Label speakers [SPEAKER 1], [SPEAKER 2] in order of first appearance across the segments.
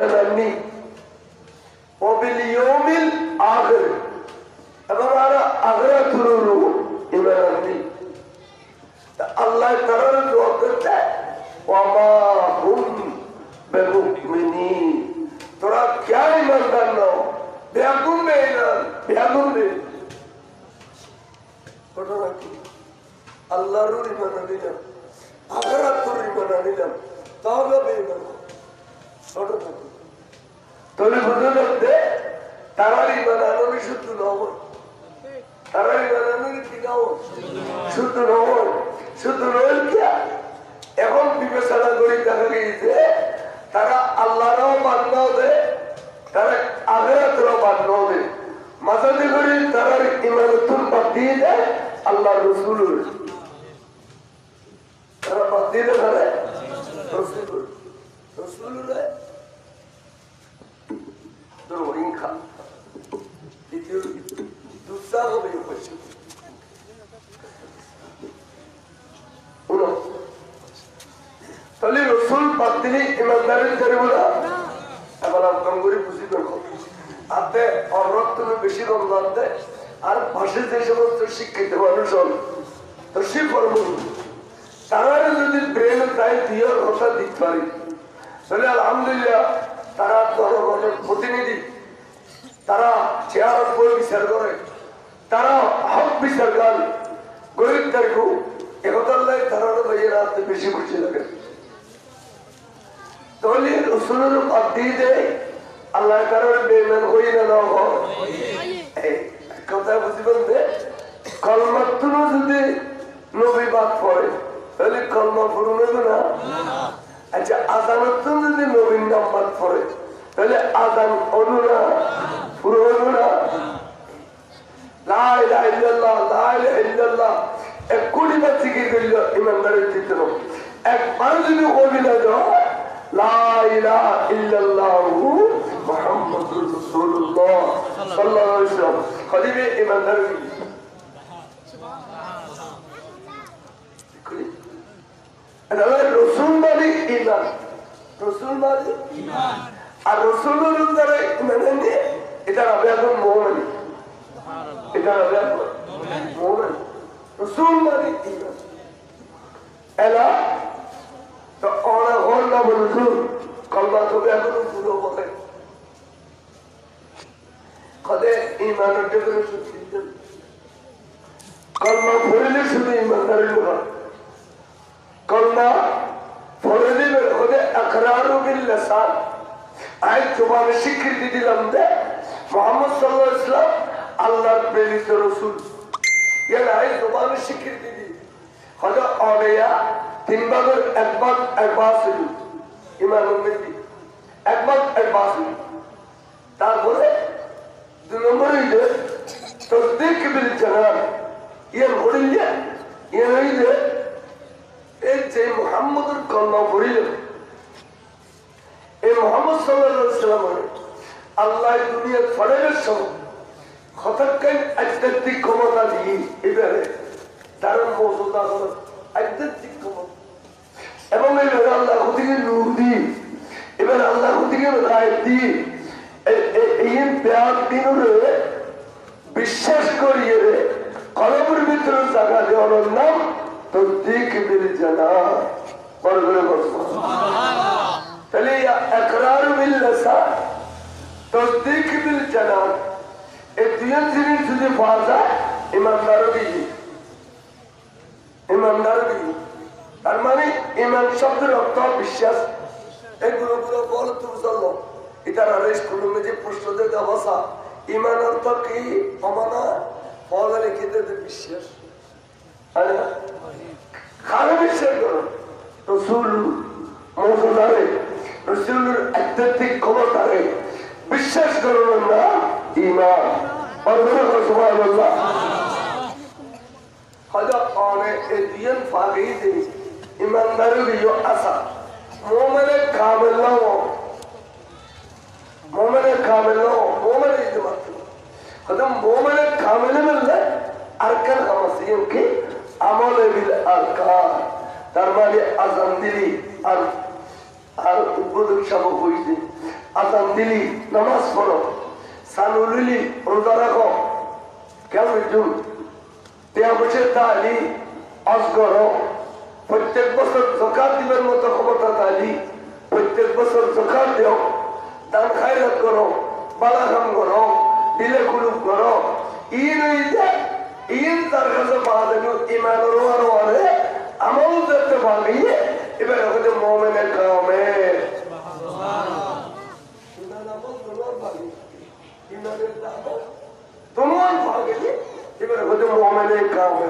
[SPEAKER 1] জানি ওবিল ইয়াউমিল আখির এবং আর আখিরাতুল ইমান আনি আল্লাহ তাআলা দোয়া করতে ওয়া মা হুম বিমুমিনিন তোরা क्या ईमानदार न हो बेगुम बेईमान बेगुम बे ঘটনা কি আল্লাহর ঈমান আনিলাম আখিরাতুর ঈমান আনিলাম তাহলে বেঈমান ঘটনা কি তবে বুঝতে তারার ঈমান আনলে শুদ্ধ নয় তারার ঈমান আনলে কি নয় শুদ্ধ নয় শুদ্ধ নয় কি এখন বিবেচনা করে দেখা গিয়েছে তারা আল্লাহরও মান্যও দেয় তারা আখিরাতেরও মান্যও দেয় মাঝাদি করে তারার ইমানতুল বাদ দিয়ে দেয় আল্লাহ রসুলের তারা বাদ দিয়ে দেয় রসুলের হিংসা দ্বিতীয় দুঃসাহ হবে তাহলে রসুল বাদ দিলে ইমানদারের করে বলা এবার কম করে বুঝি দরকার আপনি অরক্ত বেশি রমজান দেয় আর পাশে যে সমস্ত শিক্ষিত মানুষ হন তো সে কর্ম তারা যদি ব্রেন তাই দিয়ে কথা দিতে পারি তাহলে আলহামদুলিল্লাহ তারা জনগণের প্রতিনিধি তারা চেয়ার করে বিচার করে তারা হক বিচার গান গরিব তারিখ একতাল্লাই তারা ভাইয়েরা বেশি খুশি লাগে তাহলে রসুলের বাদ দিয়ে দেয় আল্লাহ কারণে বেঈমান হই না না কথা বুঝি বলতে কলমাত্র যদি নবী বাদ পড়ে তাহলে কলমা পূরণ হবে না আচ্ছা আদানত যদি নবীর নাম বাদ পড়ে তাহলে আদান অনু না পুরো হলো না লা ইলাহা ইল্লাল্লাহ লা ইলাহা ইল্লাল্লাহ এক কোটি বার জিকির করল ইমানদারের চিত্র একবার যদি কবিলা হয় লা ইলাহা ইল্লাল্লাহু মুহাম্মাদুর রাসূলুল্লাহ সাল্লাল্লাহু আলাইহি ওয়াসাল্লাম খলিফে ইমানদার সুবহানাল্লাহ রাসূল মানে ঈমান রাসূল মানে ঈমান আর রাসূলের দ্বারা মানে এটা হবে একদম মুমিন এটা হবে মুমিন রাসূল মানে ঈমান এলা তো ওরা হল না বলুন কলমা তবে এখন পুরো বলে কদে ঈমানের জন্য শুদ্ধ কলমা পড়লে শুধু ঈমানদারের লোক কলমা পড়লে কদে আকরারু বিল লিসান আই জবানে স্বীকৃতি দিলাম যে মুহাম্মদ সাল্লাল্লাহু আলাইহি ওয়াসাল্লাম আল্লাহর প্রেরিত রাসূল এর আই জবানে স্বীকৃতি দি কদে অরিয়া তিন ভাগের একবার ছিল ইমাম উম্মতি একবার ছিল তারপরে দুই নম্বরে তসদীক বিল জানান ইয়ে বলিলে ইয়ে হইলে এই যে মুহাম্মদের কলমা পড়িল এই মুহাম্মদ সাল্লাল্লাহু আলাইহি ওয়াসাল্লাম আল্লাহ দুনিয়ার ফড়ের সময় খতকাই আধ্যাত্মিক ক্ষমতা দিয়ে এবারে দারুণ মর্যাদা হলো আধ্যাত্মিক ক্ষমতা এবং এবার আল্লাহ থেকে নূর দিই এবার আল্লাহ থেকে রায় দিই এই ব্যাগ দিনের বিশ্বাস করিয়ে কলমের ভিতরে জায়গা দেওয়ার নাম তসদীক বিল জানান বড় করে বলবো তাহলে ইকরার বিল লিসান তসদীক বিল জানান এই দুই জিনিস যদি পাওয়া যায় ইমানদার তার মানে ইমান শব্দের অর্থ বিশ্বাস এগুলো গুলো বল তুমি চলো এটার আরেস কুলুমে যে প্রশ্ন দেওয়া ভাষা ইমান অর্থ কি অমানা বলে লিখে দেবে বিশ্বাস খারাপ বিশ্বাস করো রসুল মৌসুদারে রসুলের আধ্যাত্মিক ক্ষমতারে বিশ্বাস করো না ইমান সুবহানাল্লাহ হয়তো অনেক দিন ফাগেই দিন ইমানদারের আসা মোমেনে কামেল মোমেনে মাত্র হয়তো মোমেনে কামেলে মিললে আরকান হামাসিয়ন কি আমলে বিল আরকান তার মানে আযান দিলি আর উদ্বোধক সভা হইছে আজান দিলি নামাজ পড়ো, সানুলিলি রোজা রাখো, কেমন জুন টিয়া বছর দালি আজ করো, প্রত্যেক বছর যাকাত দিবের মতো ক্ষমতা দালি প্রত্যেক বছর যাকাত দিও, দান খায়রাত করো, বালা কাম করো, দিলে কুলুপ করো, ইন তার কাছে পাওয়া যাবে ইমানের ওয়ারে আমল দেখতে পাবি। এবার ওখানে মোমেনের কামে তোমার ভাগে এবার ওখানে মোমেনের কামে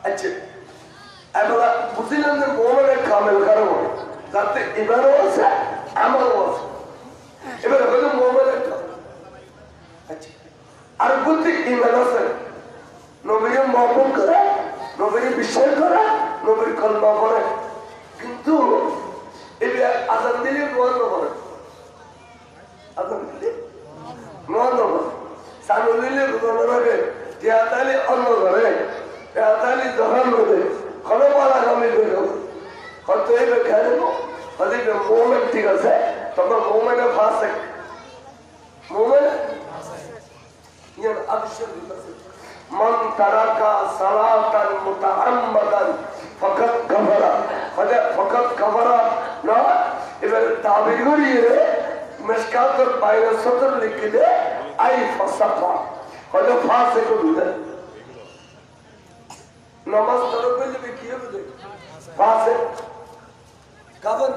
[SPEAKER 1] আচ্ছা এবার বুঝলেন যে মোমেনের কামের কারণ যাতে এবারও আছে আমলও আছে। এবার ওখানে মোমেনের কাম আচ্ছা আর বলতে ইমান আছে নবীর মহব্বত করে, নবীর বিশ্বাস করে, নবীর কলমা করে, কিন্তু এবার আজান দিলে নোয়ান্ন করে, আজান দিলে নোয়ান্ন করে, সানু দিলে রোজানোর আগে টিয়াতালি অন্ন করে, টিয়াতালি দোকান করে, কোনো পালা কামি করে হয়তো এবার খেয়ে দেবো, হয়তো মোমেন্ট ঠিক আছে, তখন মোমেন্টে ফাঁসে মোমেন্ট من ترك صلاة متعمدا فقد كفر فقد كفر না এবার তাবির করিয়ে মিশকাতের বাইরে সতর লিখে দে আই ফাসাফা হলো ফাসে কো দুদে নামাজ পড়ো বলে কি হবে ফাসে কাবন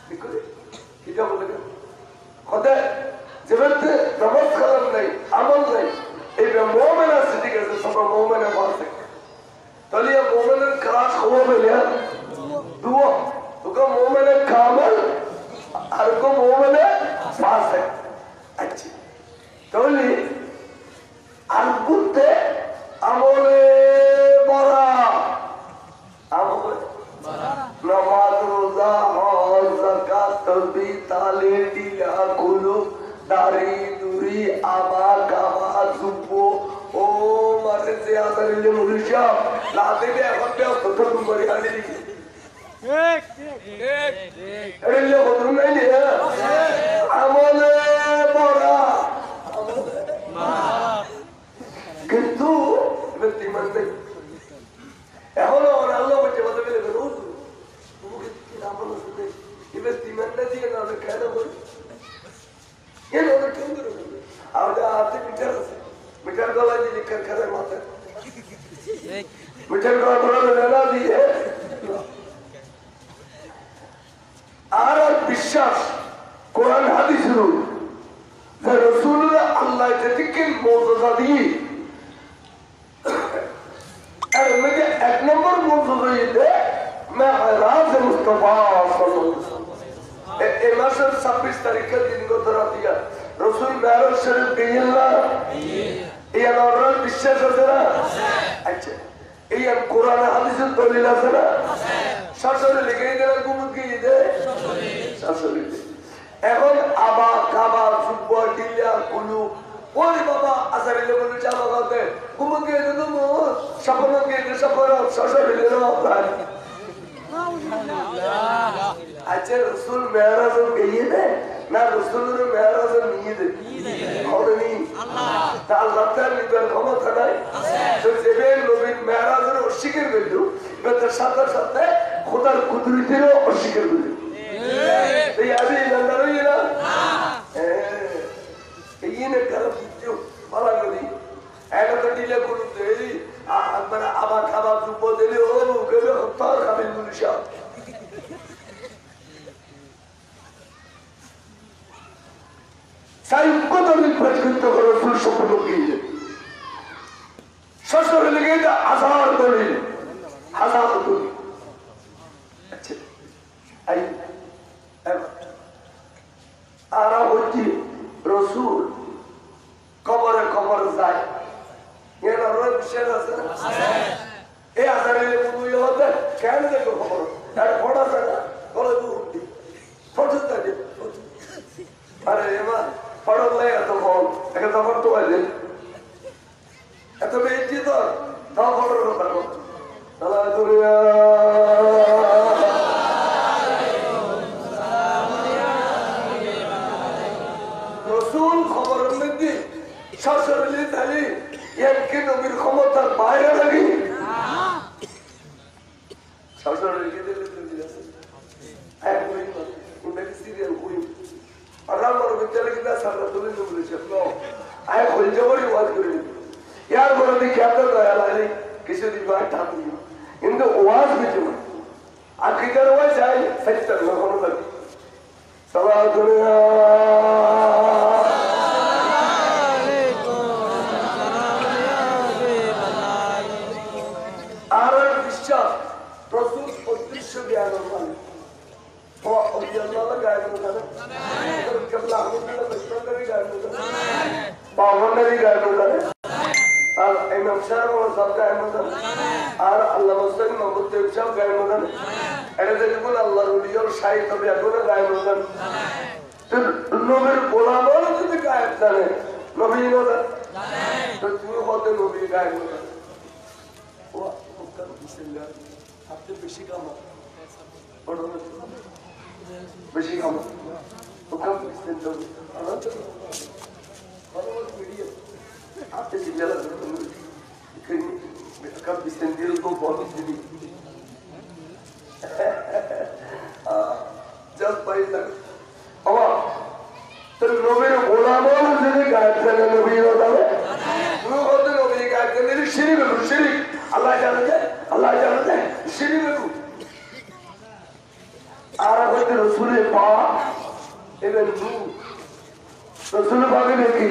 [SPEAKER 1] বিকরি কিটা বলে খোদা যেভাবে নামাজ কালাম নাই আমল নাই এইবার মোমেন আছে ঠিক আছে সব মোমেনে ফাসে তাহলে মোমেনের ক্লাস হবো বলে দুয়া তোকে মোমেনে কামাল আর কো মোমেনে ফাসে আচ্ছা তাহলে আর করতে আমলে বড়া আমলে নামাজ রোজা হজ যাকাত তাসবিহ তাহলিল দিলা কুলু দাড়ি দুরি আবা কাবা জুব্বো ও মারে যে আদারিলে মুরিশা লাতে কে এখন তে প্রথম করে আনি ঠিক আরে লে বদল নাই রে আমলে বড়া আমলে কিন্তু ব্যক্তি মানে এখন আর আল্লাহ বলতে বলতে বলে রোজ তুমি কি আমল করতে এই ব্যক্তি মানে দিয়ে না কেন বল কেন ওটা কেন করে আর আতে মিটার আছে মিটার গলা দিয়ে লিখে করে মাথা মিটার গলা বড় না দিয়ে আর বিশ্বাস কোরআন হাদিসের যে রাসূলুল্লাহ আল্লাহ থেকে মুজিজা দিয়ে আর মেয়ে এক নম্বর মুজিজা দিয়ে মেরাজ মুস্তাফা সাল্লাল্লাহু আলাইহি ওয়াসাল্লাম এই মাসের 26 তারিখে দিন গত রাতিয়া রাসূল মেরাজ শরীফ গেলেন না এই আল্লাহর বিশ্বাস আছে না আচ্ছা এই কোরআন হাদিসের দলিল আছে না শাসনে লিখে দিলেন গুমুত গিয়ে দে শাসনে এখন আবা কাবা জুব্বা ডিলা কুলু ওরে বাবা আসারিলে বলে জামা গাতে গুমুত গিয়ে দে তো সাপন গিয়ে দে সাপন শাসনে দিল আপনার আচ্ছা রসুল মেরাজ গিয়ে দে না রসুলের মেরাজ নিয়ে দে হবে নি তা আল্লাহ তার নিবার ক্ষমতা নাই তো যেবে নবীর মেরাজের অস্বীকার করল এবার তার সাথে সাথে খোদার কুদরতেরও অস্বীকার করল এই আবি ইমানদার হই না এই নে কারো বুঝছো ভালো করি এটা তো দিলে কোনো দেরি মানে আবার খাবার দুপুর দিলে ও গেলে তার খাবেন মুনিশা সাই কত নির্বাচ করতে পারো ফুল সম্পূর্ণ গিয়ে শ্বশুর লেগে হাজার দলিল হাজার দলিল আচ্ছা আর হচ্ছে রসুল কবরে কবর যায় এরা রোগ শেষ আছে না এই আজারে বুঝলে হতে কেন দেখো খবর আর ফটা থাকে বলে উঠি ফটো থাকে আরে এবার ফটো লাগে এত ফল একে তখন তো আছে এত বেশি তো তাও ফটোর কথা তাহলে সেক্টর কখনো থাকি সালাত করে আর বিশ্বাস প্রচুর অদৃশ্য জ্ঞান মানে পাবনের গায়ে করে আর ইমাম সাহেব সব গায়ে মজান আর আল্লাহ হোসেন মোহাম্মদ সব গায়ে মজান এটা দেখুন আল্লাহ রুলিয়র সাহিত্য এখন গায়ে মজান নবীর গোলামও যদি গায়ে জানে নবী মজান তো তুমি হতে নবী গায়ে মজান আপনি বেশি কাম বেশি কাম আপনি serial كم بيستندلكم فوق just by luck Allah तो नबीर गुलामों ने गायब करने नबी होता है वो होते नबी गायब करने लिए शिरीक अल्लाह जानते हैं शिरीक में तू आरा होते रसूल पाक इधर नूर रसूल पाक ने की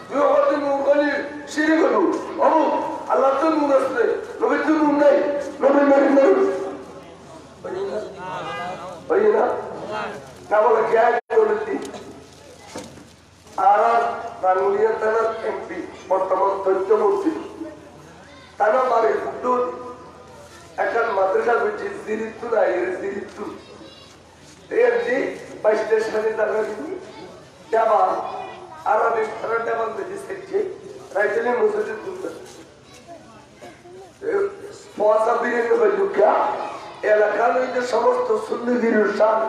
[SPEAKER 1] वो होते नूर का लिए शिरीक में तू अब अल्लाह तो नूर है नबी तो नूर नहीं नबी नहीं भाई ना क्या बोला क्या बोलती आरा रानुलिया तना एमपी वर्तमान तंत्रमंत्री तना मारे दूध एकान मात्रा बिची जिरितु ना ये जिरितु ये जी बाइस्टेशन इधर लगी क्या बात आरा ने फरंडे बंद जिससे जी राइटली मुझे दूध पौसा भी नहीं बजू क्या এলাকার মধ্যে সমস্ত সুন্নিদের শান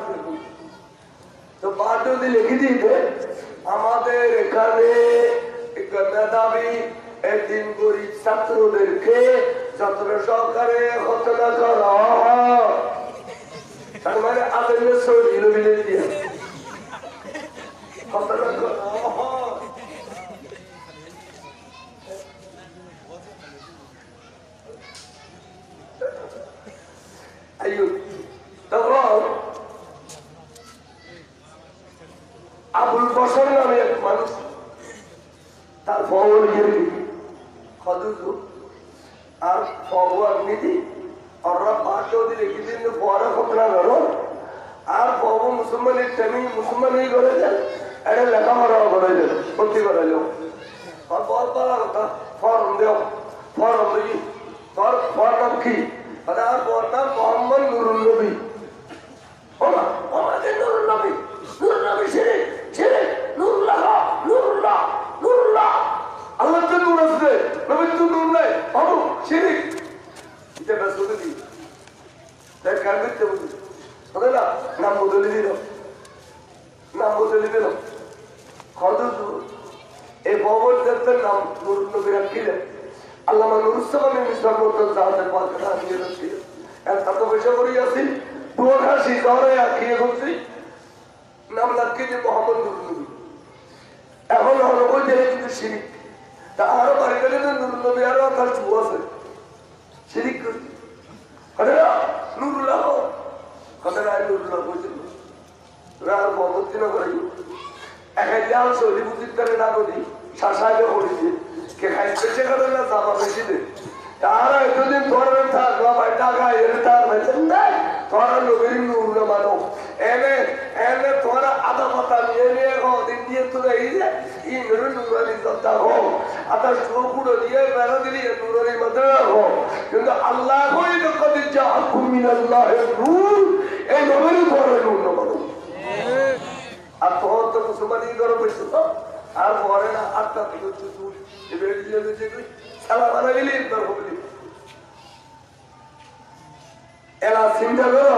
[SPEAKER 1] তো বাদে লিখে দিতে আমাদের এখানে মেধাবী একদিন গরিব ছাত্রদেরকে যত্ন সহকারে ঘটনা করা তার মানে আদেশের শরীর মিলে দিয়ে ঘটনা করা أيوه تمام أبو البشر نام يكمل تفاول يري خدوزو আর ফরওয়ার্ড নীতি আমরা পাঁচও দিলে কিছুদিন পরে ঘটনা করো আর বহু মুসলমানের টাইমে মুসলমানই করে দেন এটা লেখাপড়াও করে দেন সত্যি করে লোক আর বল পালা কথা ফর্ম দেও ফর্ম দিই তোর ফর্ম কি আর ওর নাম মোহাম্মদ নুরুল নবী নুরুল নবী নুরুল্লাহ আল্লাহ তো নূর আছে নবী তো নূর নাই বাবু শিরিক এটা বেশ বলে দিই তাই কার করতে বলি বলে না নাম বদলে দিল খরচ এই ভবন দেবতার নাম নুরুল নবী রাখিলেন আল্লামা নুরুজ্জামান মিসবাহ মতো জাহাজের পালকাটা নিয়ে যাচ্ছি এত পয়সা করে আছি দুয়াশি শহরে আঁকিয়ে করছি নাম লাগছে যে মোহাম্মদ নুরুল নবী এখন ওই জেলে কিন্তু শিরিক তা আরো বাড়ি গেলে তো নুরুল নবী আরো তার চু আছে শিরিক করছি নুরুল্লাহ কথা নুরুল্লাহ বলছিল আর মোহাম্মদ কিনা করাই একাই যাও সহি বুঝির তারে না করি শাসাকে করেছি কে খাইছে সেখানে না জামা বেশি দে তারা এতদিন ধরে থাকবা ভাই টাকা এর তার বেতন নাই তোরা নবীর নূর না মানো এনে তোরা আদা পাতা নিয়ে দিন দিয়ে তোরা এই যে ই নূর নূরানি জলতা হো আদা সুপুড়ো দিয়ে বেড়া দিলি নূরানি মধ্যে হো কিন্তু আল্লাহ কই তো কদি জাআকুম মিনাল্লাহির নূর এই নবীর তোরা নূর না মানো আর তোর তো মুসলমানই করে বসে তো আর পরে না আটটা থেকে চুল এবারে দিয়ে দিতে তুই সালা বানা গেলি তোর হবলি এলা চিন্তা করো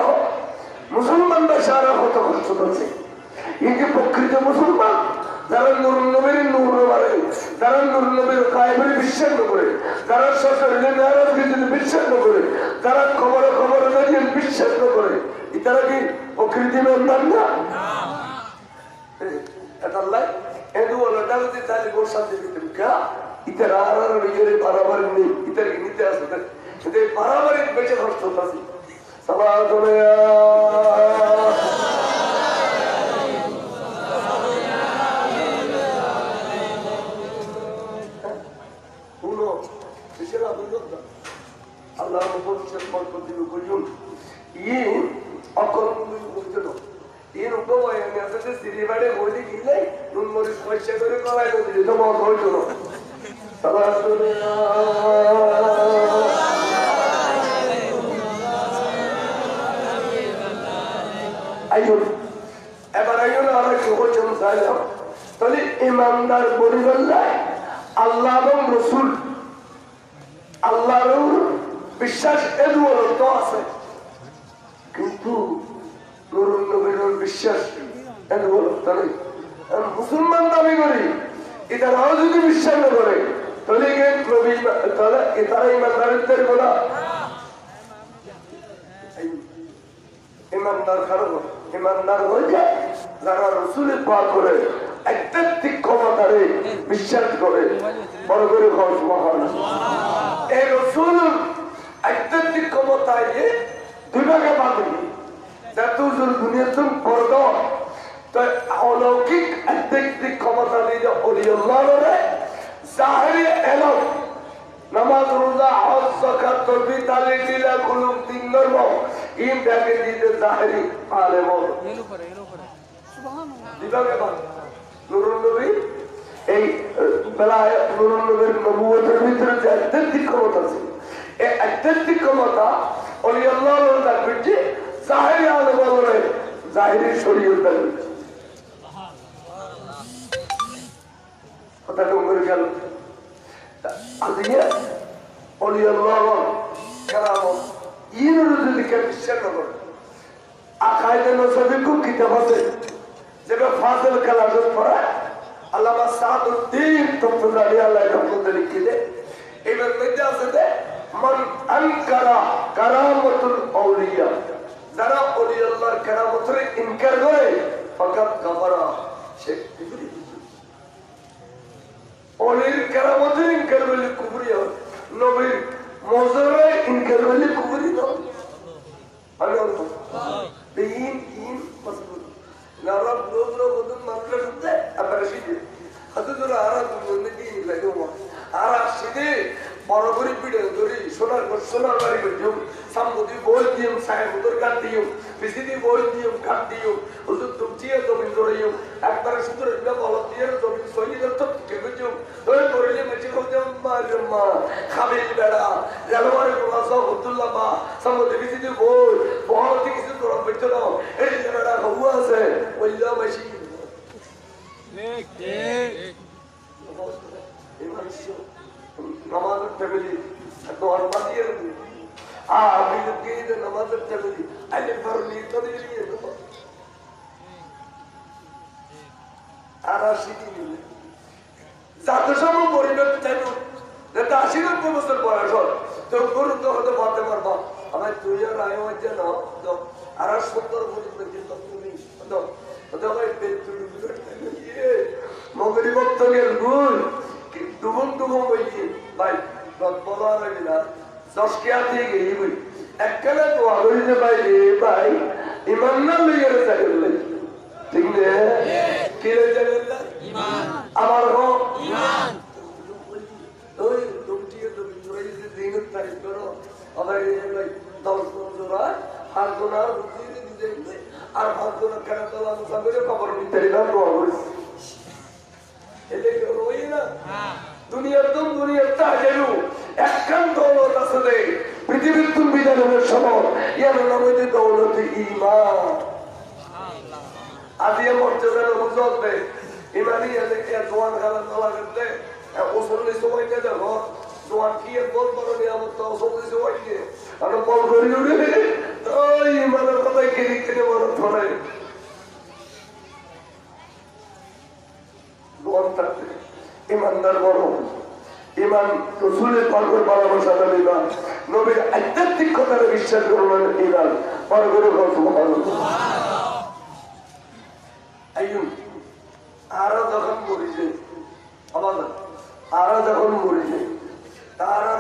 [SPEAKER 1] মুসলমানরা সারা কত কষ্ট করছে এই যে প্রকৃত মুসলমান যারা নুরুল নবীর নূর মানে যারা নুরুল নবীর কায়েমের বিশ্বাস করে যারা সশরীরে মেরাজ কিন্তু বিশ্বাস করে যারা খবরে দাঁড়িয়ে বিশ্বাস করে এটারা কি প্রকৃতি মেম্বার না এটা লাই এদু ওলাটা যদি তাহলে গোর সাথে দিতে কা ইতার আর ইয়ের বরাবর নেই ইতার নিতে আসবে কিন্তু বরাবরই বেঁচে খরচ হচ্ছে সালাত প্রতিভা বুঝুন ইন অকল বুঝলো ইন উপময় আমি আপনাদের সিঁড়ি বাড়ি বইলে কিনলে নুন মরিচ পয়সা করে কলাই নদী তো মত হইতো না আইন এবার আইন আর একটু বলছেন চাইলাম তাহলে ইমানদার পরিবার আল্লাহ এবং রসুল আল্লাহর বিশ্বাস এর তো আছে কিন্তু নুরুন নবীর বিশ্বাস এর নেই মুসলমান দাবি করি এটারাও যদি বিশ্বাস না করে তাহলে নবী তাহলে এটারা ইমানদারিত্বের বলা ইমানদার খারাপ ইমানদার হয়ে যারা রসুলের পা করে আধ্যাত্মিক ক্ষমতারে বিশ্বাস করে বড় করে খরচ মহান এই রসুল আধ্যাত্মিক ক্ষমতায় দুই ভাগে বাঁধনি যাতে দুনিয়াতে বর্গ তো অলৌকিক আধ্যাত্মিক ক্ষমতা দিয়ে অলিউল্লাহ জাহেরি এলম নামাজ রোজা হজ যাকাত তসবিহ তালিল দিলা কুলুম তিন ধর্ম ইন ব্যাগে দিতে জাহেরি আলেম সুবহানাল্লাহ দিবাগে বাদ নুরুন নবী এই বেলায় নুরুন নবীর নবুয়তের ভিতরে যে আধ্যাত্মিক ক্ষমতা আছে এই আধ্যাত্মিক ক্ষমতা অলিউল্লাহ দেখবেন জাহেরি আলেম বলে জাহেরি শরীয়ত দেখবেন কথা ডঙ্গর গেল আজকে অলিউল্লাহ কেরামত ইনের যদি কেউ বিশ্বাস না করে আকাইদে নসবির খুব কিতাব আছে যেটা ফাজল কালামত পড়া আল্লামা সাদউদ্দিন তফসিলি আল্লাহ রহমতুল্লাহ লিখে এবার মধ্যে আছে যে মান আনকারা কারামাতুল আউলিয়া যারা অলিউল্লাহর কেরামতের ইনকার করে ফাকাত কাফারা সে কুফরি অলির কেরামতের ইনকার করলে কুফরি হয় নবীর মজরে ইনকার করলে কুফরি নয় আল্লাহ দিন দিন মাসবুত নারাব লোগরা বদন মাত্রা শুনতে আবার শিখে হাতুর আরাত বন্ধে দিন লাগে ওমা আরা শিখে বড় করে পিড়ে ধরি সোনার বাড়ি করছো সামুদি বই দিও সাহেবুদর কাট দিও বিসিদি বই দিও কাট দিও হুজুর তুমচিয়ে জমিন ধরিও একবার সুন্দর একটা বলদ দিয়ে জমিন সহিদের তো কে করছো ওই করলে মেচে করতে মা খাবিল বেড়া জালওয়ার গোলাসা আব্দুল্লাহ মা সামুদি বিসিদি বই বড় থেকে কিছু তোরা পেছো না এই জায়গাটা হুয়া আছে ওইলা মাসি ঠিক ঠিক নামাজের ফ্যামিলি দোয়ার বাদিয়ে আমি লোকে নামাজের ফ্যামিলি আইলে পারলি তো দিয়ে দেবো আর আসিনি যাদের সময় পরিণত চাইল যাতে ৮০-৯০ বছর বয়স হয় তো গরু তো হতে পারতে পারবা আমার ২ আর আয় হচ্ছে না আর ৭০ পর্যন্ত কিন্তু তুমি মগরি ভক্ত গেল গুল দুগুন দুগুন বইছি ভাই বলা লাগে না ১০ কেয়া দিয়ে গেলি বই একখানে তো আলোইতে পাইলে ভাই ইমান না লেগে চাকরি লাগে ঠিক না কি আমার হোক ওই দুটিয়ে তুমি জোড়াই যে দিনের তারিখ করো আবার ভাই ১০ বছর হয় হাত গোনার আর হাত গোনার কেন তো সামনে খবর নিতে না দোয়া করিস এলে ওই না দুনিয়ার দম দুনিয়ার তাজেরু একখান দৌলত আছে পৃথিবীর তুম বিধানের সময় ইয়ার নাম হইতে দৌলতে ঈমান আজিয়া মর্যাদার বুঝত দে ইমানি এলে কে জোয়ান খালা নলা করতে ওসলি সময়তে দেখো জোয়ান কি বল বড় নিয়ামত তো ওসলি সময়তে আর বল করি উঠে ওই ইমানের কথাই কিনে কিনে বড় ধরে জোয়ান থাকতে ইমানদার বড় ইমান রসুলের পাগল ভালোবাসা ইমান নবীর আধ্যাত্মিক কথাটা বিশ্বাস করলেন ইমান বড় করে আরো যখন মরিছে আরো যখন মরিছে তারা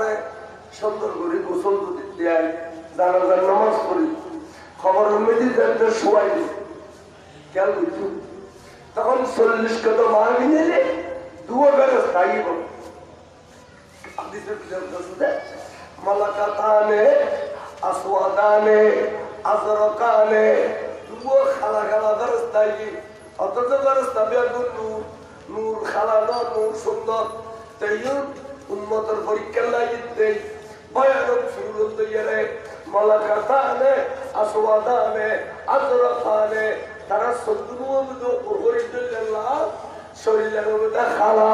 [SPEAKER 1] সুন্দর করে গোসল দেয় জানাজার নামাজ পড়ি খবর মেদি যাদের শোয়াই খেয়াল করছি তখন 40 কত মা নিয়ে দুয়ো বেড়ে স্থায়ী বল মালাকাতানে আসওয়াদানে আজরাকানে দুও খালা খালা ফেরেশতাই অথচ ফেরেশতা বেগুন নূর নূর খালানো নূর সুন্দর তাইয়ুন উম্মতের পরীক্ষা লাগিতে ভয়ানক সুরত তৈয়ারে মালাকাতানে আসওয়াদানে আজরাকানে তারা সদ্দুমুদ ওহরিদুল্লাহ শরীরের মধ্যে খালা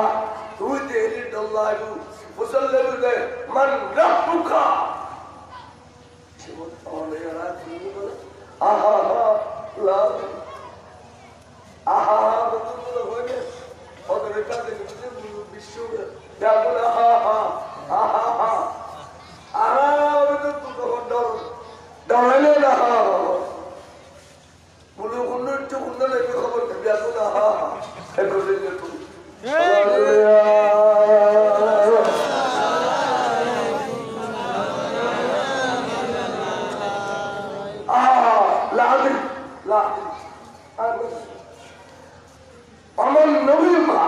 [SPEAKER 1] তুই দেরি দল্লাহু মুসল্লিমে মান রাব্বুকা আহা লা আহা বন্ধুরা হইবে ওদের কাছে বিশ্ব দেখুন আহা আহা আহা আহা তো ডর ডরাইলে না বলে কোন একটু কোন লেগে খবর দেখুন আহা এখন দেখুন আমার নবীকা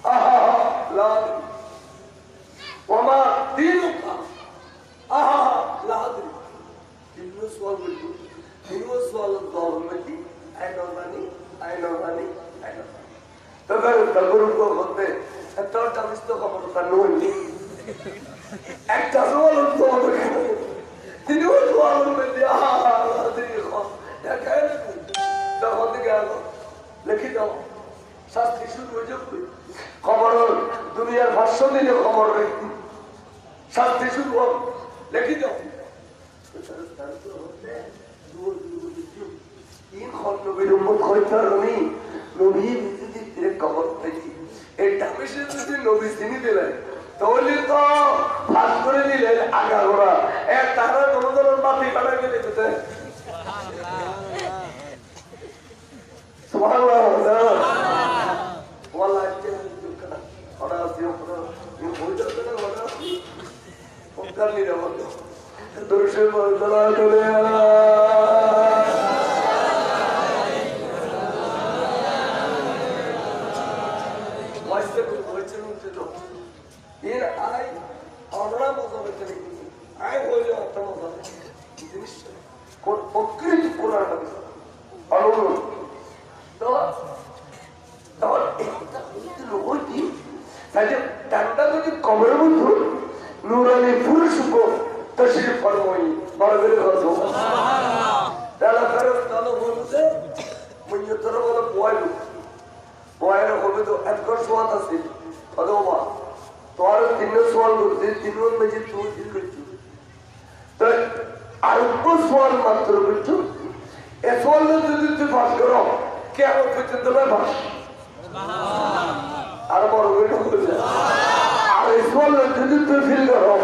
[SPEAKER 1] আহা লা ওমা দীনুকা আহা লা তিনু সওয়াল বলতো তিনু সওয়াল গভর্নমেন্ট আই নো মানি তবে তবরুক করতে এতটা মিষ্ট খবর তা নই একটা সওয়াল তো তিনু সওয়াল বলতে আহা লা দীনুকা দেখা তখন গেল লিখি দাও শাস্তি শুরু হয়ে যাবে খবর দুনিয়ার ভাষ্য দিলে খবর শাস্তি শুরু হবে লিখি দাও নবীর উম্মত হইতে পারি নবী নিজেদের খবর থেকে এটা বেশি যদি নবী চিনি দিলেন তাহলে তো ভাগ করে দিলেন আগা ঘোরা তারা কোনো ধরনের বাতি বানাই গেলে সুবহানাল্লাহ ওয়াল্লাহ ওরা আছে ওরা বলতে না ওরা ওকার নিরে বলে দর্শে বলা চলে ওয়াইসে কইছে নুতে তো এর আই আমরা মজাবে চলে আই হইলো একটা মজা জিনিস কোন প্রকৃত কোরআন হাদিস অনুরোধ তো কবর বন্ধু নুরানি পুরুষ को तशरीफ फरमाई बरगरे गजो তারা ফেরত তালো বলতে মুইয়ে তোর বলে বয়ের হবে তো একর সোয়াত আছে অদবা তোর তিন সোয়াল করতে তিনজন মেজে তুই দিল করছিস তো অল্প সোয়াল মাত্র করছো এ সোয়াল যদি তুই পাস করো কেমন পর্যন্ত পাস আর বড় করে বলছে আর এই সোয়াল যদি তুই ফিল করো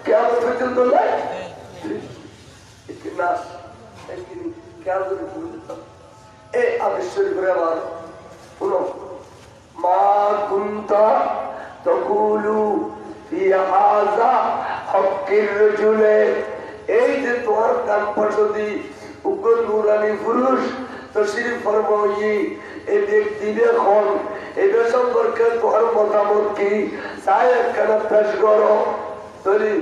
[SPEAKER 1] কেমন পর্যন্ত নাই না কেমন যদি ভুলে যেতাম এই আবিষ্কার করে আবার শুনো মা কুন্তা তকুলু ফি হাযা হক্কির রাজুলে এই যে তোমার কান পছন্দি উগ্র নুরানি পুরুষ তশরিফ ফরমাই এই ব্যক্তি এখন এই সম্পর্কে তোমার মতামত কি চাই একখানা পেশ করো তৈরি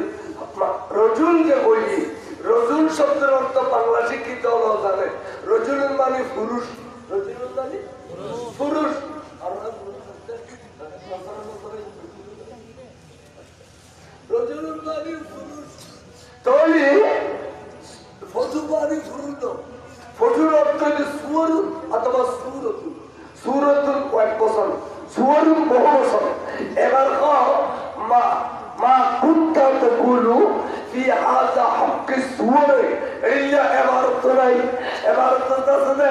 [SPEAKER 1] রজুল যে বলি রজুল শব্দের অর্থ বাংলা শিক্ষিত হলো জানে রজুলের মানে পুরুষ রজুলের মানে পুরুষ রজুলের মানে পুরুষ তৈরি ফজু মানে পুরুষ ফজুর অর্থ হচ্ছে সুর অথবা সুরত সুরত কয়েক বছর সুর বহু বছর এবার মা মা কুন্তা তাকুলু ফি হাযা হক্কি সুর এইয়া ইবারত নাই ইবারত আছে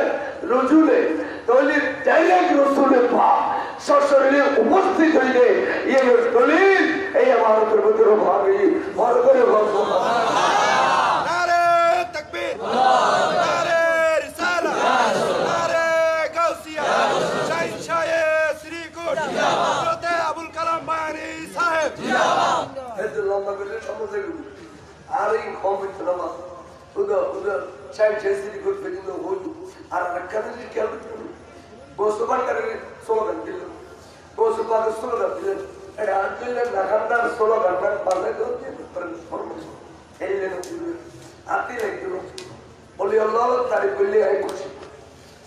[SPEAKER 1] রজুলে তাহলে ডাইরেক্ট রাসূলে পাক সশরীরে উপস্থিত হইলে এই দলিল এই ইবারতের ভিতরে ভাবি বড় করে বলবো নারে তাকবীর নারে রিসালা নারে গাউসিয়া শাইখ শায়েখ শ্রীকুট হযরত আবুল কালাম বায়ানী সাহেব জিন্দাবাদ এত লম্বা করে সমঝে গেল আর এই কমিটি না উদা শাইখ শায়েখ শ্রীকুট পর্যন্ত হইল আর রাখালি কেন বসবান করে স্লোগান দিল বসবান স্লোগান দিলেন এটা আনলে লাগাতার স্লোগান পালে তো পরমেশ্বর এই লেন হাতি লাগতো বলি আল্লাহ তারিফ করলে আমি খুশি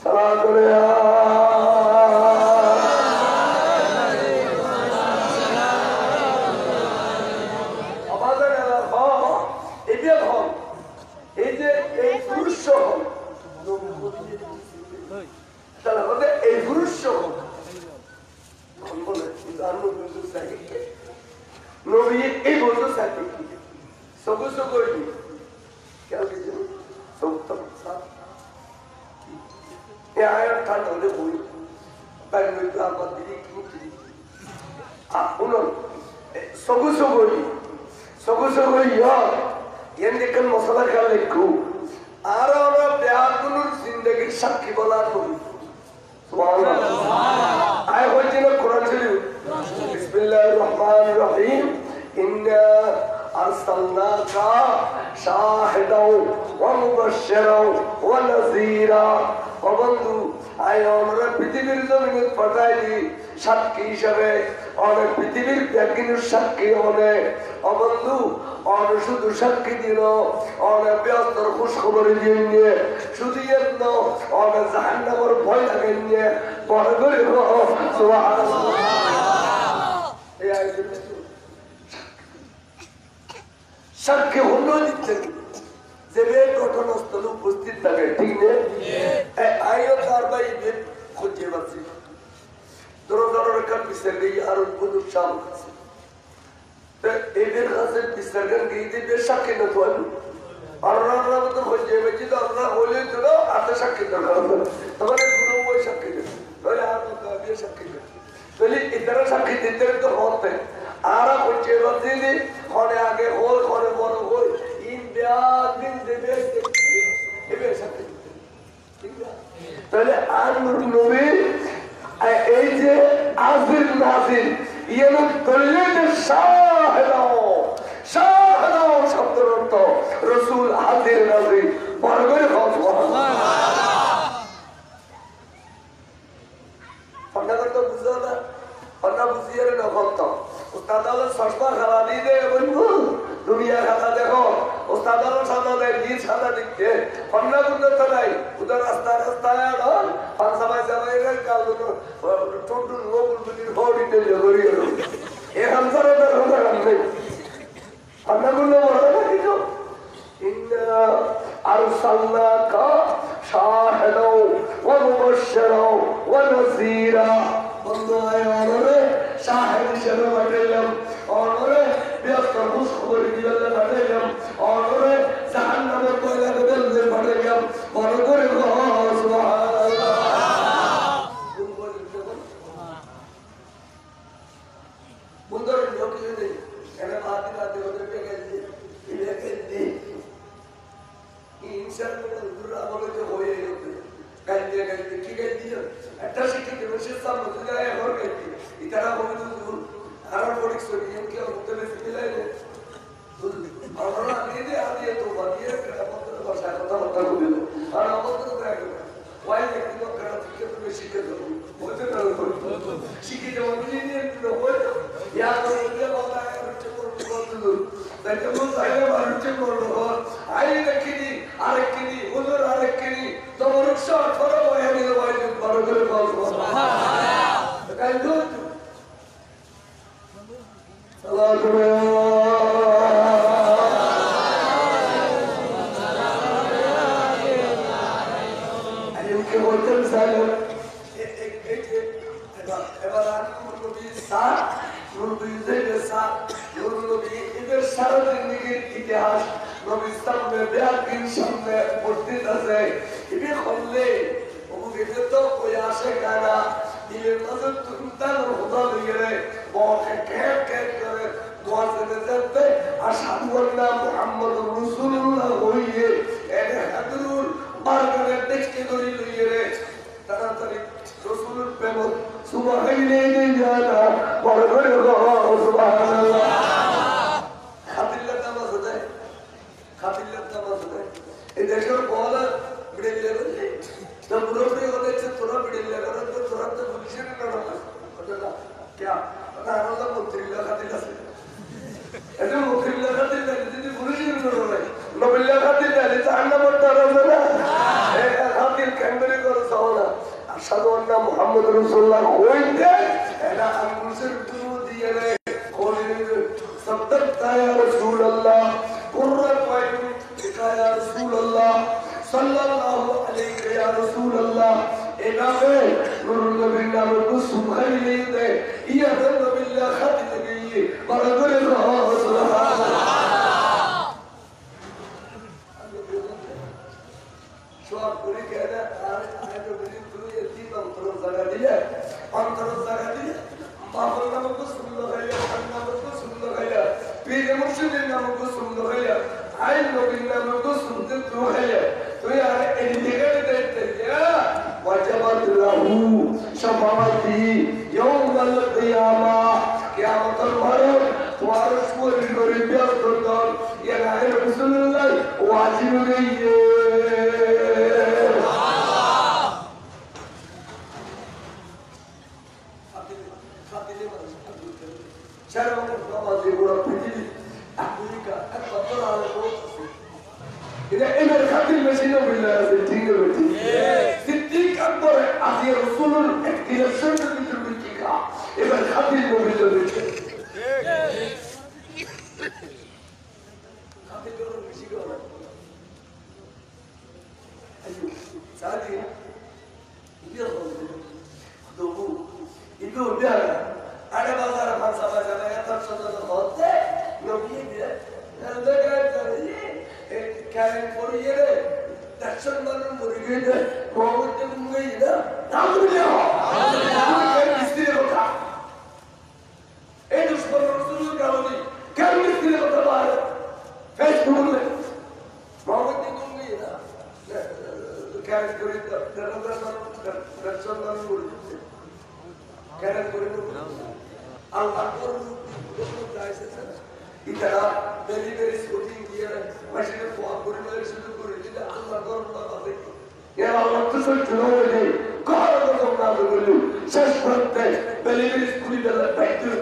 [SPEAKER 1] সালাম করে আমাদের এবার হল এই যে এই পুরুষ হল তাহলে আমাদের এই পুরুষ হল নবী এই বন্ধু সাথে সবুজ করবি क्या ঠান্ডা হলে বই মশলা খেলে খুব আর আমরা বেহাগুলোর জিন্দগির সাক্ষী বলার করি আয় হয়েছিল কোরআন শরীফ বিসমিল্লাহির রহমানির রহিম ইন্না আরসালনাকা শাহিদাও ওয়া মুবাশশিরাও ওয়া নাযীরা ও বন্ধু আয় আমরা পৃথিবীর জমিনে পাঠাইলি সাক্ষী হিসাবে অনেক পৃথিবীর ব্যাগিনীর সাক্ষী অনেক ও বন্ধু অনেক শুধু সাক্ষী দিল অনেক ব্যস্তর খুশখবরি দিয়ে নিয়ে শুধু অনেক জাহান্নামের ভয় লাগে নিয়ে বড় করে সাক্ষী হল দিচ্ছে যে ঘটনাস্থলে উপস্থিত থাকে ঠিক নেই আইও তার ভাই খুঁজে পাচ্ছি ধরো ধরো একটা বিচার গিয়ে আর উদ্বোধক সামনে আছে এদের কাছে বিচার গিয়ে দিবে সাক্ষী না তো আমরা তো খুঁজে পেয়েছি তো আমরা হলে তো আতে সাক্ষী দরকার তখন পুরো ওই সাক্ষী দেবে তাহলে আর সাক্ষী দেবে তাহলে ইতারা সাক্ষী দিতে তো হতে আর খুঁজে পাচ্ছি ঘরে আগে হল ঘরে বড় হল ইন দিন দেবে এবে সাক্ষী তাহলে আর নবী এই যে আজির নাজির ইয়ানো দলিলের শাহদাও শাহদাও শব্দের অর্থ রাসূল হাজির নাজির বরগরে সুবহানাল্লাহ ফন্ডা তো বুঝো না ফন্ডা বুঝিয়ে না কত উস্তাদ আলো সস্তা খালা দিয়ে দে বন্ধু দুনিয়া খাতা দেখো উস্তাদ আলো সাদা দেয় গীত সাদা দিচ্ছে ফন্ডা বুঝতে তো নাই উধর রাস্তা রাস্তায় আর পাঁচসাবাই সাবাই কাল ছোট লোক হরিতে জগরি এখন সারা কথা নেই ফন্ডা বুঝলে বড় না কিছু ইন্না আরসালনাকা শাহিদাও ওয়া মুবাশশিরাও ওয়া নাযীরা বন্ধু আয়রে শাহিদ হিসেবে পাঠাইলাম অনরে ব্যস্ত খুশখবর দিলে পাঠাইলাম অনরে জাহান্নামের কয়লাকে বেলতে পাঠাইলাম বড় করে সুবহানাল্লাহ বন্ধুর লোক যদি এনে বাতি বাতি হতে পেয়ে গেছে ইলেকে দি ইনশাআল্লাহ দুরা বলে যে হয়ে গেছে গাইতে গাইতে কি গাইতে একটা শিক্ষিত মানুষের সামনে যায় হর গাইতে ইতারা বলে তো আর পড়ি সরিয়ে কি হতে মিলাইলে আমরা আগে আগে তো বাদিয়ে আমাদের ভাষা কথা বলি আর আমাদের ব্যাগ ওয়াই একদিন করা থেকে তো শিখে দেব বলতে না শিখে দেব বুঝিয়ে নিয়ে তো বল ইয়া করে বাবা হচ্ছে বলতে তাই তো তাই হচ্ছে বললো আই রাখিনি আরেকখিনি হুজুর আরেকখিনি তোমার 118 বয় নিয়ে ভাই বড় করে বল সুবহানাল্লাহ তাই তো ইতিহাস নবী সামনে বেয়াকিন সামনে উপস্থিত আছে ইবি খল্লে ওকে তো কই আসে কানা দিলে নজর তুমতান খোদা লইরে বকে কে করে দোয়া করতে আশহাদু আন্না মুহাম্মাদুর রাসূলুল্লাহ হইয়ে এনে হাদরুল বারগারে দেখতে করি লইরে তাড়াতাড়ি রাসূলের প্রেম সুবহানাল্লাহ জানা বড় করে সুবহানাল্লাহ খাতিল্লাহ নামাজ দেয় খাতিল্লাহ নামাজ দেয় এই দেশের বলা বিড়ে লেগে তো পুরোপুরি হচ্ছে তোরা বিড়ে লেগে তো তোরা তো পুলিশের না क्या पता है मतलब मुत्रिल्ला खातिर আছে এটা মুত্রিল্লা খাतिर যদি পুলিশের না বলে নবিল্লা খাतिर মোহাম্মদ রাসূলুল্লাহ কইতে এরা আঙ্গুসের দুরু দিয়ে রে কোলে সত্তরতা ইয়া রাসূলুল্লাহ কুররাত আইনি ইয়া রাসূলুল্লাহ সাল্লাল্লাহু আলাইহি ইয়া রাসূলুল্লাহ এনাবে নুরুল নবীর নামে কুসুম খাইলে দে ইয়া রাব্বিল্লাহ খাতিত গিয়ে বরগরে সুবহানাল্লাহ সব করে কেনা আর আগে বলি তুই এতি অন্তর জায়গা দিলে বাবার নামকে সুন্দর হইয়া তার নামকে সুন্দর হইয়া পীর মুর্শিদের নামকে সুন্দর হইয়া আইন নবীর নামকে সুন্দর তো হইয়া তুই আর এই জায়গায় দেখতে যা ওয়াজাবাত লাহু শাফাআতি ইয়াউমাল কিয়ামা কিয়ামতের মারণ তোমার সুরি করে বিয়ার দল ইয়া গায়ে রাসূলুল্লাহ ওয়াজিব গইয়ে ada bazar bangsa bangsa yang tersusun hote, nabi dia, negara jadi, kalian Korea, Dakshan mana Korea dia, Muhammad dia mungkin dia, tahu dia, kalian mesti loka, itu sebab Rasulullah kalau ni, kalian mesti loka baru, Facebook ni, Muhammad dia mungkin dia, kalian Korea, Dakshan mana Korea. Kalian Korea, Allah Korea, itara very sporting dia, macam tu Korea ni sudah Korea, jadi Allah Korea apa lagi? Ya Allah tu sudah jual ni, kalau tu semua tu dulu, saya seperti very sporting dalam baju.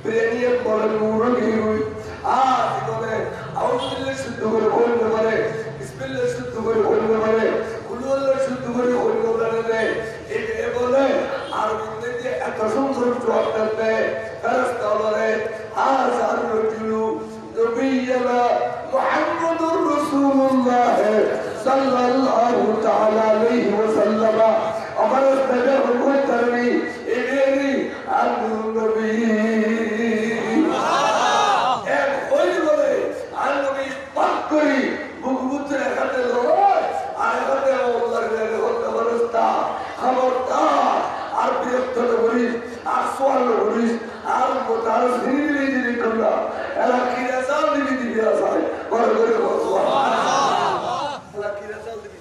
[SPEAKER 1] Biryani বলে মুরগি হই জীবনে আউযুবিল্লাহ শুদ্ধ করে বলতে পারে, বিসমিল্লাহ শুদ্ধ করে বলতে পারে, কুলু আল্লাহ শুদ্ধ করে বলতে পারে। এই বলে আর বলতে যে এত সুন্দর জবাব দেয় ফেরেশতা বলে হাযার রাজুলু নবিয়্যুনা মুহাম্মাদুর রাসূলুল্লাহ সাল্লাল্লাহু তাআলা আলাইহি ওয়াসাল্লাম আমার নবী হুকুম করনি এবেরি আল্লাহর নবী এক ওই বলে আল্লাহই পাক করি বুকবুতে হাতে লয় আর হাতে আল্লাহর নামে হতে ফেরেশতা খবরদার আর বিরক্ত করিস আর সোয়াল করিস আর মোতার সিরিলি করলা এরা কি রাসাল দিবি রাসাল বড় করে সুবহানাল্লাহ এরা কি রাসাল দিবি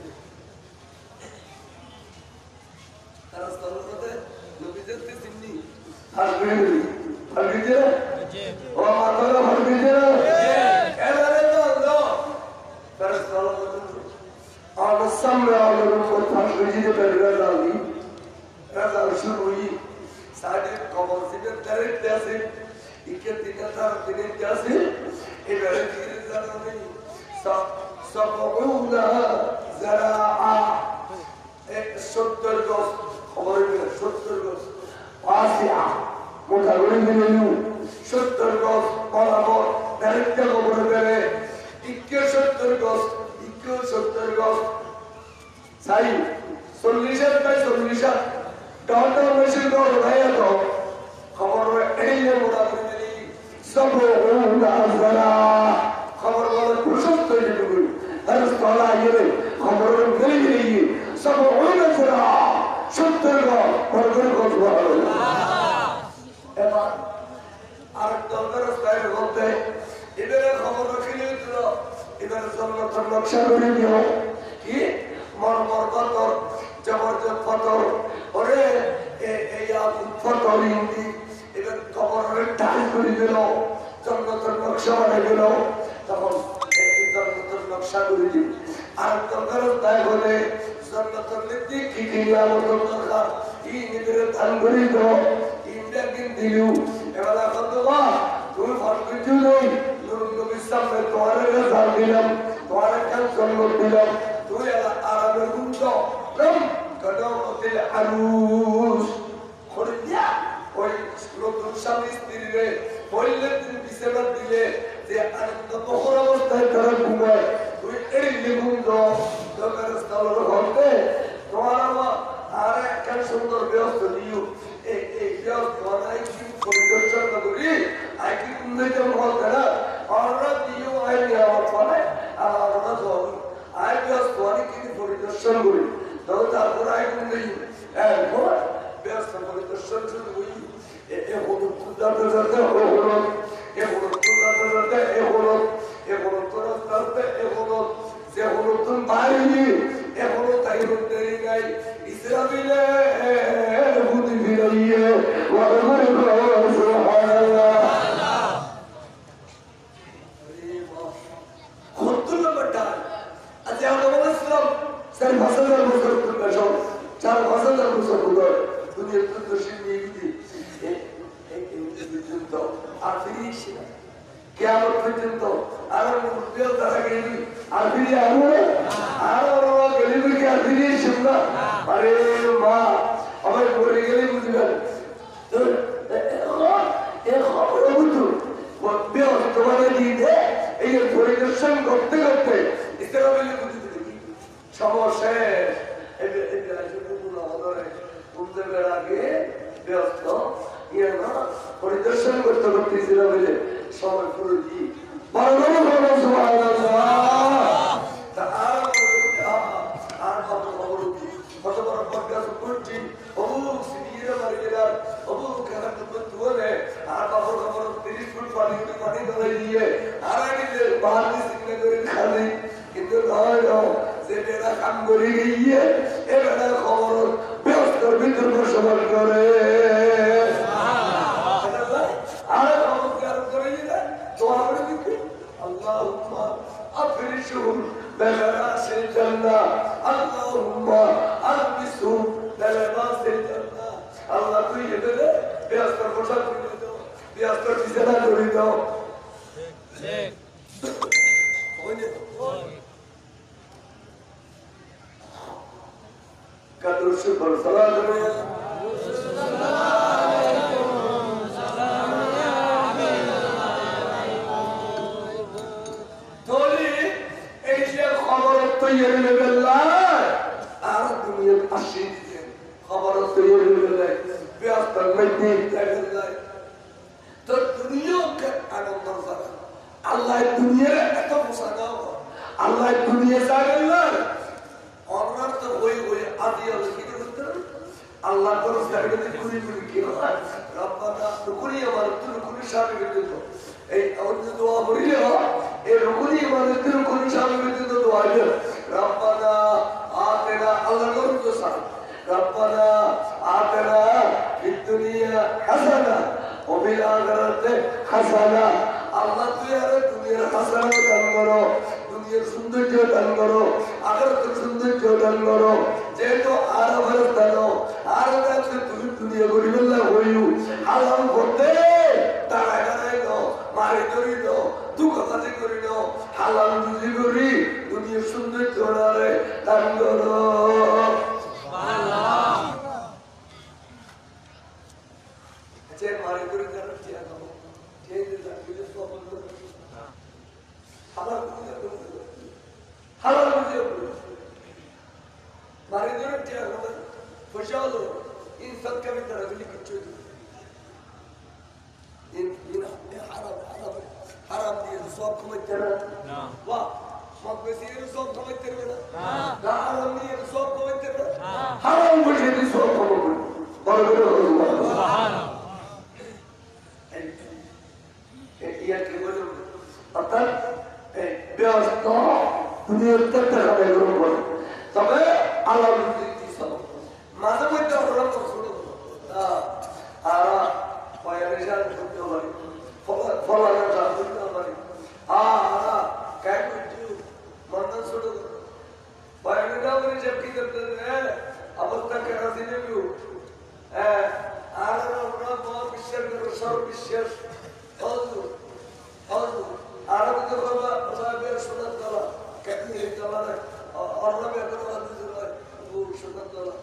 [SPEAKER 1] তারা সরলতে নবীদের সিন্নি আর বিড়ি আর বিজে ও মাতারা আর বিজে এরা রে তো তারা সরলতে আর সামনে আলো কথা বিজে বেররা দালি রাজা শুরুই সাড়ে কবর থেকে ডাইরেক্ট আসে ইকে দিনে তার দিনে আসে এবারে ধীরে জানা নেই সবউনা যারা 70 গজ খবর নিয়ে 70 গজ আসিয়া মোটা করে দিলেন 70 গজ বরাবর ডাইরেক্ট কবর করে ইকে 70 গজ ইকে 70 গজ সাই 40 বাই 40 ডাটা মেশিন কর ভাইয়া তো খবর এই যে মোটা করে দিলি সবউনা যারা খবর বলে প্রশস্ত যেটুকু আর তলা ইয়ে খবর মিলে গিয়ে সবউনা যারা 70 গজ বড় গজ বড় এবার আর দরকার স্টাইল করতে এবারে খবর রাখিলে দিল এবারে জন্নতের নকশা করে দিও কি মরমর পাথর জবরদস্ত পাথর ওরে এই পাথর ইন্দি এবার খবরের টাইল করে দিল জন্নতের নকশা বানিয়ে দিল তখন এই জন্নতের নকশা করে দিল আর দরকার তাই বলে জন্নতের নীতি কি কি আমল দরকার এই নিজের দান করে দাও ইন্ডিয়া কিন দিলু এবার এখন তো তুমি ফল কিছু নেই নবীর সামনে তোমার দান দিলাম তোমার কাছে জন্নত দিলাম তুই আরামের গুঞ্জ রম কদমতিল আরুস খরিয়া ওই নতুন স্বামী স্ত্রীরে বললে তুমি বিছানা দিলে যে আনন্দ বহর অবস্থায় তারা ঘুমায় তুই এড়িয়ে গুঞ্জ দরকার স্থলের ঘরতে তোমার আমার আর একটা সুন্দর ব্যবস্থা দিও এই ব্যবস্থা নাই কি পরিদর্শন করি আই কি কুন্দে যেমন বলতে না আমরা দিও আই আমার ফলে আর আমরা জল আই ব্যবস্থা কি পরিদর্শন করি তবে তারপর আই কুন্দে ব্যবস্থা পরিদর্শন শুরু করি এ হলো যাতে যাতে হলো এ হলো যাতে যাতে এ হলো তোর রাস্তাতে এ হলো যে হলো তুমি বাইরে এ হলো তাই হতে গাই ইসরাফিলে বুদ্ধি ফিরাইয়ে ওয়াগরে সুবহানাল্লাহ কত বড় আচ্ছা আমরা বলছিলাম স্যার ভাষাদার বছর করতে সব 4,000 বছর হলো দুনিয়ার তো দর্শন নিয়ে গিয়ে এই পর্যন্ত আর ফিরিস না কেমন পর্যন্ত আর মুরগিও তারা গেলি আর ফিরে আর গেলি কি আর ফিরিস না আরে মা আমার মরে গেলে বুঝবেন তোমাদের দিয়ে এই পরিদর্শন করতে করতে ইসলামের বুঝতে দেখি সমস্যা আগে ব্যস্ত পরিদর্শন করতে করতে ইসলামের সময় করে দিই কত বড় পডকাস্ট করছি অমুক সিনিয়র মারি গেলার অমুক খেলা তুলে আর বাবুর খবর 30 ফুট পানি ধরে দিয়ে আর আগে বাহারি সিগনে করে খালি কিন্তু নয় যে বেড়া কাম করে গিয়ে এ বেড়ার খবর ব্যস্তর ভিতর বসবাস করে আর খবর করে তোমার দিকে আল্লাহুম্মা আফরিশুহুম বিলাবাসিল জান্নাহ আল্লাহুম্মা আলবিসহুম বিলাবাসিল জান্নাহ আল্লাহ তুই এদের ব্যস্তর পোশাক দিয়ে দাও বিয়াস্তর বিছানা করে দাও কাদর শুকর সালাত ধলি এই যে খবর তৈরি হয়ে গেল আর দুনিয়ার আসি খবর তৈরি হয়ে গেল বিয়াস্তর মধ্যে গেল তো দুনিয়াকে আনন্দ করা আল্লাহ দুনিয়ার এত পোষানো আল্লাহ দুনিয়া জানেন অর্ণার তো হয়ে হয়ে আদি আলো কি করতে আল্লাহ তোর সাইডে কুড়ি কুড়ি কি হয় রব্বানা রুকুনি আমার তুই রুকুনি সামনে দিত এই আমাদের দোয়া করিলে এই রুকুনি আমাদের তুই রুকুনি সামনে দিত দোয়া রব্বানা আতেনা আল্লাহ করুন তো সাথ রব্বানা আতেনা ফিদ দুনিয়া হাসানা وفي الآخرة حسنة الله تعالى دنيا حسنة দান করো দুনিয়ার সৌন্দর্য দান করো আখিরাতের সৌন্দর্য দান করো যেহেতু আরামের দানো আরামে তুমি দুনিয়া গরিবেল্লা হইউ আরাম করতে দাঁড়ায় দাঁড়ায় দাও মারি করি দাও দুঃখ কাজে করি দাও হালাল রুজি করি দুনিয়ার সৌন্দর্য দান করো যে মারি করে যারা টিয়া খাবো যে বুঝে সব হালাল বুঝে মারি করে টিয়া খাবো পয়সা হলো ইনসান কবি তারা গুলি কিচ্ছু হারাম দিয়ে সব কমাইতে না বাহ সব বেশি সব কমাইতে না হারাম দিয়ে সব কমাইতে না হারাম বুঝে সব কমাবো বড় বড় সুবহানাল্লাহ অর্থাৎ ব্যস্ত দুনিয়ার চেষ্টা করে গ্রহণ করে তবে আল্লাহ মাঝে মধ্যে আর পয়সা করতে পারি ফলাটা করতে পারি মন্ডল ছোট পয়সা করে সব কি করতে অবস্থা কেরাসি নেব আর বিশ্বাস করো সব বিশ্বাস আরবিতে বাবা সাহেবের সুনাত দলা কেটনি দলা অর্ণবে দলা দিজুলাই সুনাত দলা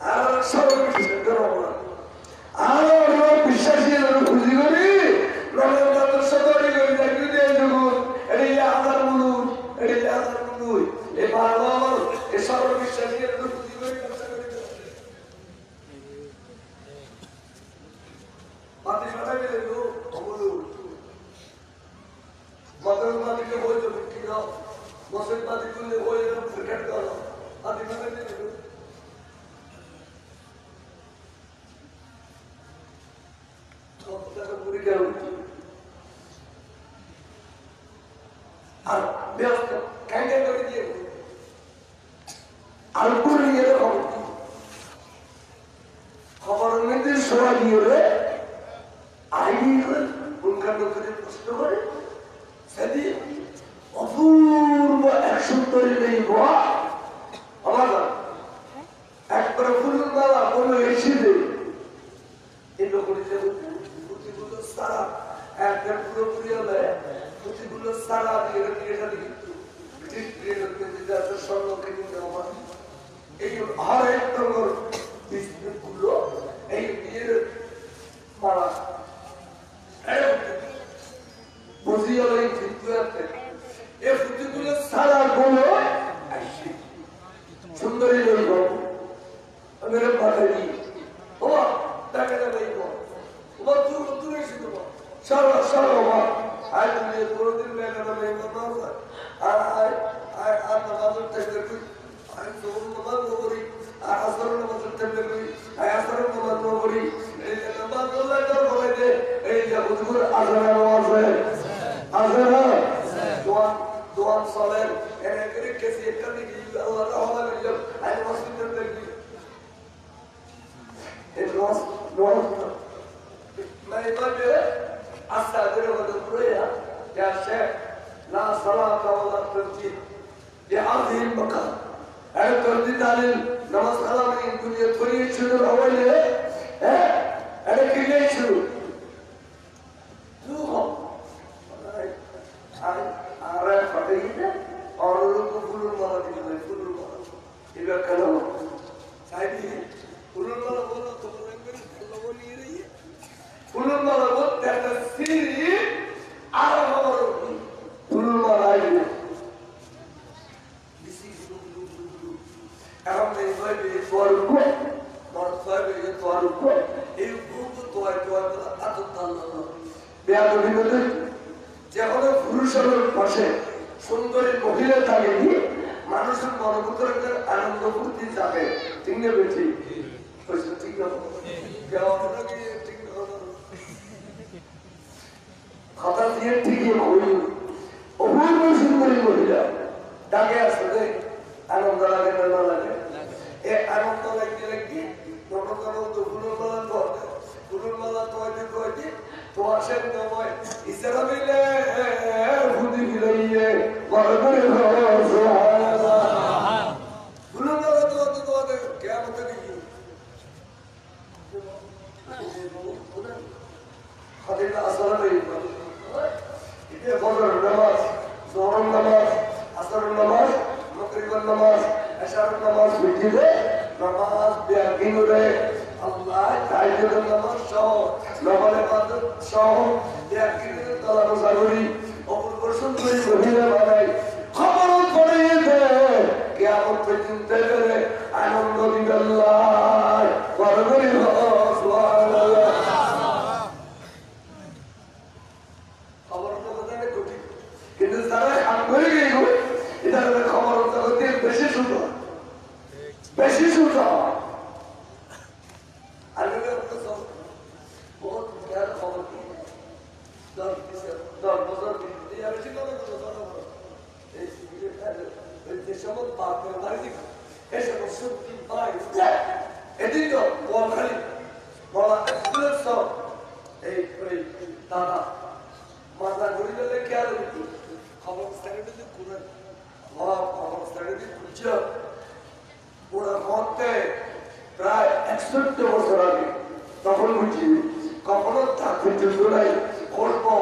[SPEAKER 1] আর সব বিশ্বাস করো আর বিশ্বাসীরা খুশি করি নবম তাদের সদরি করি দেখি দে জগৎ এটি আধার মুলুক এটি আধার মুলুক এই বাবা এই সব বিশ্বাসীরা খুশি করি কাজ করি বাতি সবাই মিলে লোক অমলুক মদন মালিকে বই তো বিক্রি দাও মসজিদ মালিক করলে বই এরকম ক্রিকেট করো আদি মানে আর ব্যস্ত ক্যান্ডেল করে দিয়ে আর করে এরকম খবরের মধ্যে শোয়া দিয়ে আইনি উনকাণ্ড করে প্রশ্ন করে সেদিন অপূর্ব এক সুন্দরী নেই আমার একবারে ফুলের মালা কোনো এসে দেয় এগুলো করেছে পুঁথিগুলো সারা একবার পুরোপুরি হলে পুঁথিগুলো সারা দিয়ে এখানে কিন্তু স্বর্ণ কিনে আমার এই হর এক নম্বর গুলো এই বিয়ের মালা বুঝি হলো এই ফুটগুলো সারা গুলো সুন্দরী লইব মেরে পাঠাই ও দেখা যাবে দূরে শুধু সারা সারা আয় তুমি কোনোদিন দেখা যাবে আর নামাজের চেষ্টা করি আমি তখন নামাজ করি আর আসরের নামাজের চেষ্টা করি আর আসরের নামাজ করি এই যে নামাজ আল্লাহ তোর বলে দে এই যে হুজুর আসরের নামাজ আসরে দোয়ান সালের এনে করে কেসি একটা দিকে আল্লাহ রাহমা করিল আই মসজিদের দেখি এই নোয়াজ मैं बाजे आस्था करे वदन प्रेया या शेख ला सलात वला तस्बीह ये आज़ीम मकाम है तर्दी तालीम नमाज कलाम इन दुनिया थोड़ी शुरू होले है अरे किले शुरू বেয়াদবি মধ্যে যে কোনো পুরুষের পাশে সুন্দরী মহিলা থাকেনি মানুষের মনোভূতের আনন্দ ফুর্তি যাবে ঠিক না বেশি ঠিক কথা দিয়ে ঠিকই হইল অপূর্ব সুন্দরী মহিলা ডাকে আসলে আনন্দ লাগে না লাগে এ আনন্দ লাগতে লাগতে মনে করো তো ফুলের মালা তোয়াইতে তো আসেন নয় ইসারা মিলে ফুদি মিলাইয়ে বড় করে ফুলের মালা তোয়াতে কেমন দেখি খাদিনা আসরা নেই এটা ফজর নামাজ যোহর নামাজ আসর নামাজ মাগরিবের নামাজ এশারের নামাজ বিটিতে নামাজ বেয়াকিন রে আল্লাহ তাইজুদের নামাজ সহ নফল ইবাদত সহ বেয়াকিনের তলাব সাগরি অপূর্ব সুন্দরী মহিলা বানাই খবর পড়িয়ে দে কিয়ামত পর্যন্ত করে আনন্দ দিবে আল্লাহ বড় করে সুবহানাল্লাহ কিন্তু তারা হাত ধরে গেল এটা খবর জগতে বেশি সুন্দর বেশি সুন্দর দাদা মাথা ঘুরি গেলে খেয়াল খবর ওরা মতে প্রায় 61 বছর আগে তখন বুঝি কখনো চাকরি জন্য নাই করবো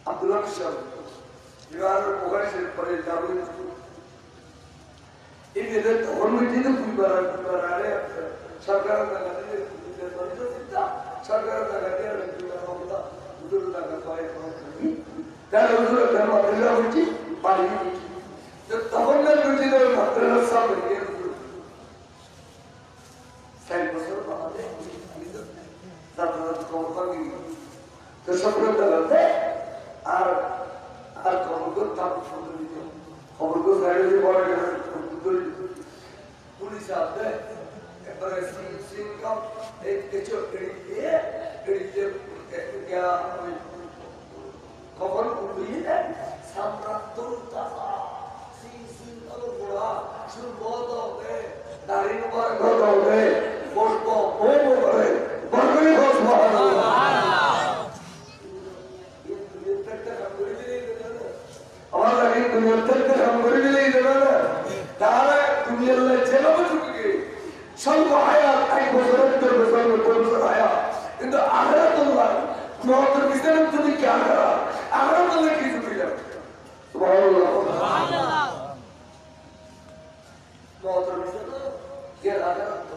[SPEAKER 1] আব্দুল্লাহ পরে যাবে এদের তখন বুঝি তো সরকারের সরকারের টাকা দিয়ে টাকা পায় বুঝি পারি তখন বুঝি সামনে 60 বছর তো সরকার টাকাতে আর আর খবর খবর বড় পুলিশ আসবে একবারে সিনকাম খবর উঠিয়ে সাম্রাজ্যর তাজা সিনকাম পড়া শুরু বন্ধ হবে দাড়ি বন্ধ হবে বসবো বলবো করে বলবই বসবো আমার লাগে দুনিয়ার থেকে কাম করে দিলেই দেবে না তাহলে দুনিয়ার যেভাবে ঢুকে স্বল্প হায়াত 1 বছর 2 বছর 3 বছর হায়াত কিন্তু আখিরাত আল্লাহ মওতের বিচারে তুমি কি আখিরাত আখিরাত আল্লাহ কি দিবেন সুবহানাল্লাহ সুবহানাল্লাহ মওতের বিচারে কি আখিরাত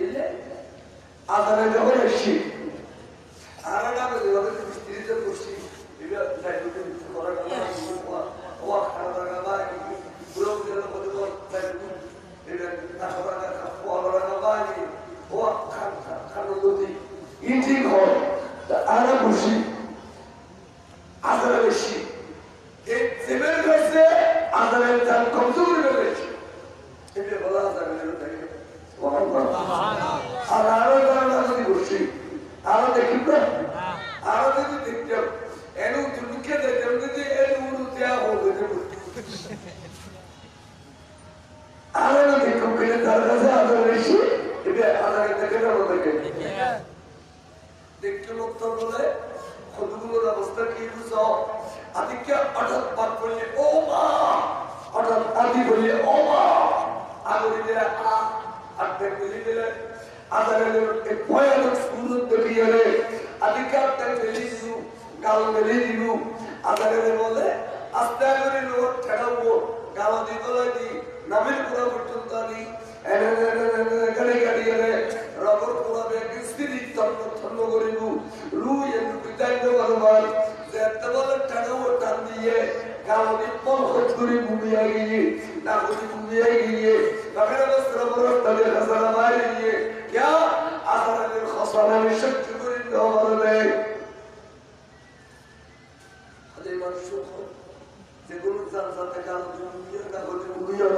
[SPEAKER 1] ইলে আদারে যখন এসছি আরাটা বলে স্ত্রীতে বসছি এটা দায়িত্ব করা গেল ও খারাপ লাগা বা পুরো পুরো বলে বল দায়িত্ব এটা তাহলে পড়া লাগা বা ও খারাপ যদি ইনজি ঘর আরা বসি আদারে বসি এই সেভেন কাছে আদারের দাম কত করে বেশি এটা বলা যাবে না তাই আর আরো যারা যদি বসি আরো দেখি তো আরো যদি দেখতাম এর দুঃখে দেখতাম যদি এর দেওয়া হবে আরো না দেখুন কিন্তু তার কাছে আদর বেশি এটা আদারে দেখে না দেখে দেখতে লোক বলে কতগুলোর অবস্থা কি বুঝো আদিকে হঠাৎ পাক করলে ও মা হঠাৎ আদি বললে ও মা আগরি দিলে আর দেখতে দিলে আদারের এক ভয়ানক সুন্দর দেখিয়ে রে আদিকার তার বেলি দিলু গাল বেলি দিলু আদারের বলে আস্তে করে লোক ঠেকাবো গাল দিতলা দি নামের পুরা পর্যন্ত আনি গাড়ি গাড়িয়ে রে রবর পুরাবে স্ত্রী তন্ন তন্ন করিবু রুই একটু বিদায় ভগবান যেতে বলে টানো টান দিয়ে গাউনি পলখত করে ঘুমিয়ে গিয়ে না করে ঘুমিয়ে গিয়ে বাকিরা বস্ত্র বরস্তালে খাসানা মারি গিয়ে क्या আসারের খাসানা নিষিদ্ধ করে দেওয়া নেই হাজার মানুষ যেগুলো জানতে কাল ঘুমিয়ে না করে ঘুমিয়ে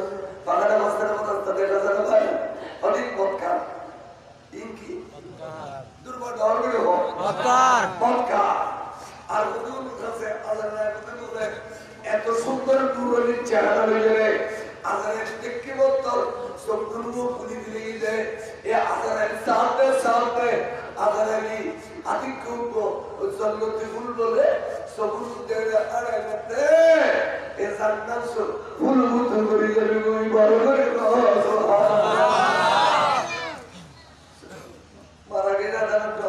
[SPEAKER 1] বাকিরা বস্ত্র বরস্তালে খাসানা মারি অনেক বদকার ইনকি দুর্বল ধর্মের হোক বদকার আর হুজুর কাছে আল্লাহর বলে এত সুন্দর নুরানি চেহারা লইলে আজারের দেখকে মত সবগুলো পুলি দিলে যায় এ আজারের সাথে আজারেরই আদিকুব জান্নাতি ফুল বলে সবুজ দেয়া আড়াইতে এ জান্নাত ফুল ফুল করে যাবে ওই বড় করে মারা গেলে জান্নাত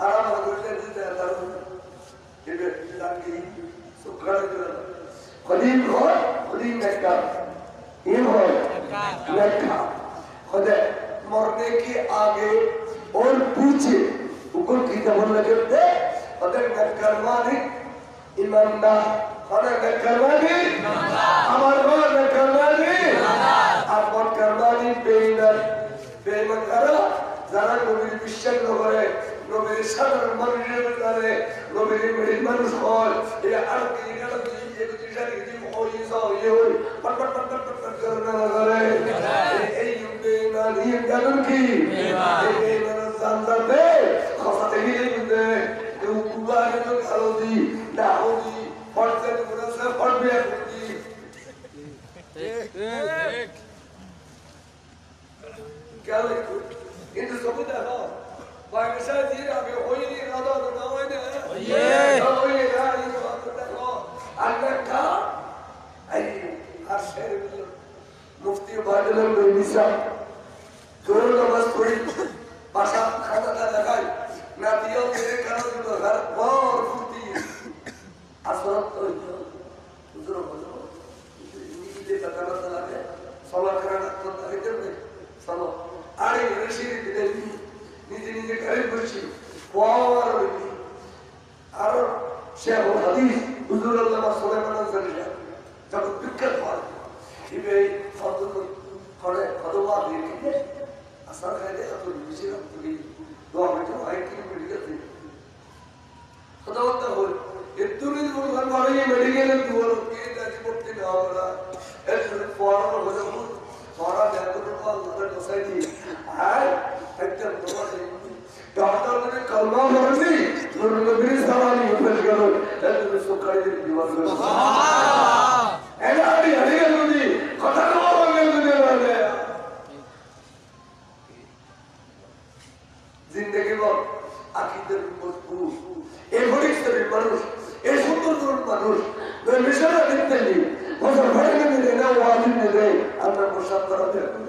[SPEAKER 1] আরাম করে দিতে তার ये लागी सुखड़ दिला कदीम हो कदीम नेका ये हो नेका खुदा मरने के आगे और पीछे ऊपर की तरफ लगते खुदा नेकरवानी ईमानदार खुदा नेकरवानी हमारे को नेकरवानी आप नेकरवानी बेईमान करो जरा नबी विश्वास न करे नबी साधारण মানুষের কাছে নবী মেরি মানুষ হয় এই আর কি গেল যে দিশারি যে ওই সব ওই পট পট পট পট পট করে না করে এই যুগে না নিয়ে গেল কি এই মানে জানতে খসাতে গিয়ে কিন্তু কেউ কুবারে তো খালো দি না হই পড়তে পুরো সব পড়বে আপনি ঠিক গেল কিন্তু সব দেখো বাংলাদেশে দিয়ে আগে হইনি রাদা না হইনি হইনি রাই দেখো আল্লাহ এই আশের মুফতি বাদলন নইসা জোর নামাজ পড়ি ভাষা খাতা দেখাই না দিও তেরে কারো দিল ঘর বড় ফুটি আসরত তো হুজুর বলো নিজে কথা লাগে সলা করা তো হইতে হবে সলো আরে রশিদ দিলে নিজে নিজে করে বসছি আর শেখ হাদিস হুজুর আল্লামা সুলাইমান আল-জালিলা যখন বিখ্যাত হয় এই ফজল করে ফজলওয়াহ দিয়ে আসার খাইলে এত বেশি রাখতে দোয়া করতে হয় কি মেডিকেল খোদাবন্ধ হল এতুরিল মুরগান বাড়ি মেডিকেলের দুয়ার কে দাঁড়ি করতে না ওরা এর পড়ানো হলো পড়া দেখো তো আল্লাহর দোসাই দি আর একটা দোয়া डॉक्टर ने कलमा पढ़ी और नबी सवाल पूछ करो तो सुखाई दी दीवार में सुभान एलाडी हरिया नदी কথা বলবে দুনিয়া বলে जिंदगी বল আকীদার মজবুত এই পরিস্থিতির মানুষ এই সুন্দর মানুষ মিশরা দিতে নেই বছর ভরে নিয়ে না ওয়াজি নিয়ে আমরা মুসাফরা দেব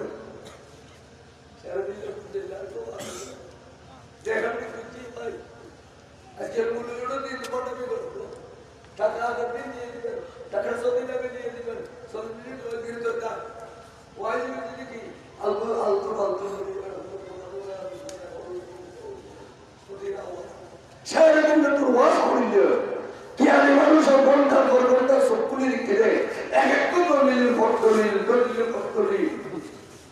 [SPEAKER 1] যেখানে খুঁজি পাই আজকে মূল্যটা দিয়ে দেবটা বি করবো টাকা আগে দিয়ে দিবেন টাকা সৌদি আগে দিয়ে দিবেন সৌদি দিয়ে দরকার ওয়াজি যদি কি আলতো সারা দিন তোর ওয়াজ করিলে কি আমি মানুষ ঘন্টা পর ঘন্টা সবগুলি লিখে দেয় এক একটা দলিলের ফটো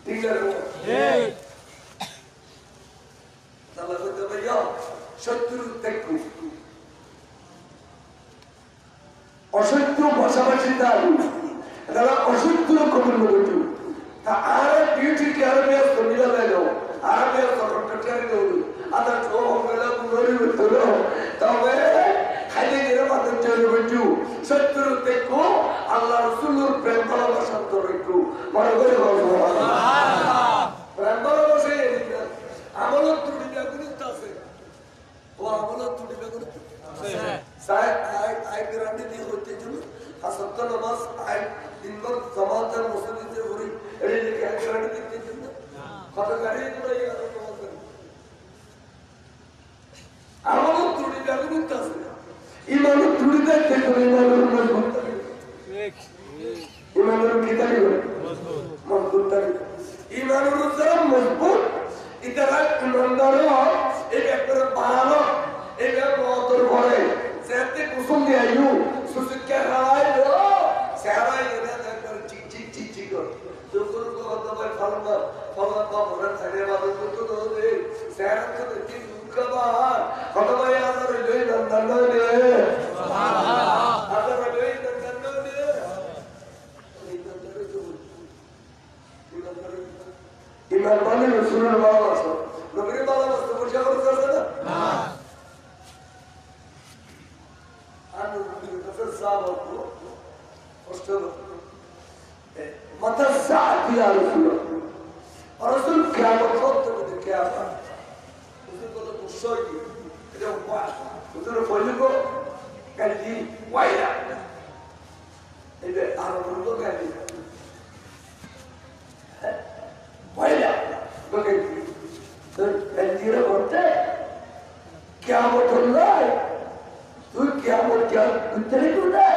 [SPEAKER 1] ঠিক আছে তাহলে বলতে ভাইয়া শত্রু দেখো অসত্য ভাষাভাষী তারা অসত্য কবুল করতো তা আর বিউটি আরবিয়া সমিলা লাইলো আরবিয়া সরকারি হলো আদা তো হলো পুরোই হলো তবে খাইলে গেলে মাত্র চলে বলতো শত্রু দেখো আল্লাহ রাসূলের প্রেম ভালোবাসা তো রেখো মনে করে সুবহানাল্লাহ প্রেম ভালোবাসা আমল ত্রুটি বেগুনি আছে ও আমল ত্রুটি বেগুনি আছে সাহেব আই গ্রান্ডি দিয়ে হতে জন্য আসত নামাজ আই দিনভর জামাতের মসজিদে ঘুরি এই লিখে আই গ্রান্ডি দিতে জন্য কত গাড়ি করে আমল ত্রুটি বেগুনি আছে ইমান ত্রুটি দেখতে করে ইমানের মজবুত ঠিক ইমানের কি থাকে মজবুত থাকে ইমানের জোর মজবুত ইতারা ইমানদার এই ব্যাপারে ভালো এই ব্যাপারে ভরে যেতে কুসুম Allah Allah kafaran sare bazu kutu dole sehat ke tin kabar kata ya azar loy nandano ne subhanallah azar loy nandano ne iman bani rasulullah nabri bala mas burja karsa na anu kafir sahab ko hosto mata saat ya rasulullah rasul kiamat waqt में क्या था उसे को तो गुस्सा की जब वाह उसे बोले को कल्ली वाया इधर आरोप को कल्ली वाया तो कल्ली तो कल्ली रे बोलते क्या बोलता है तू क्या बोलता उतरे को ना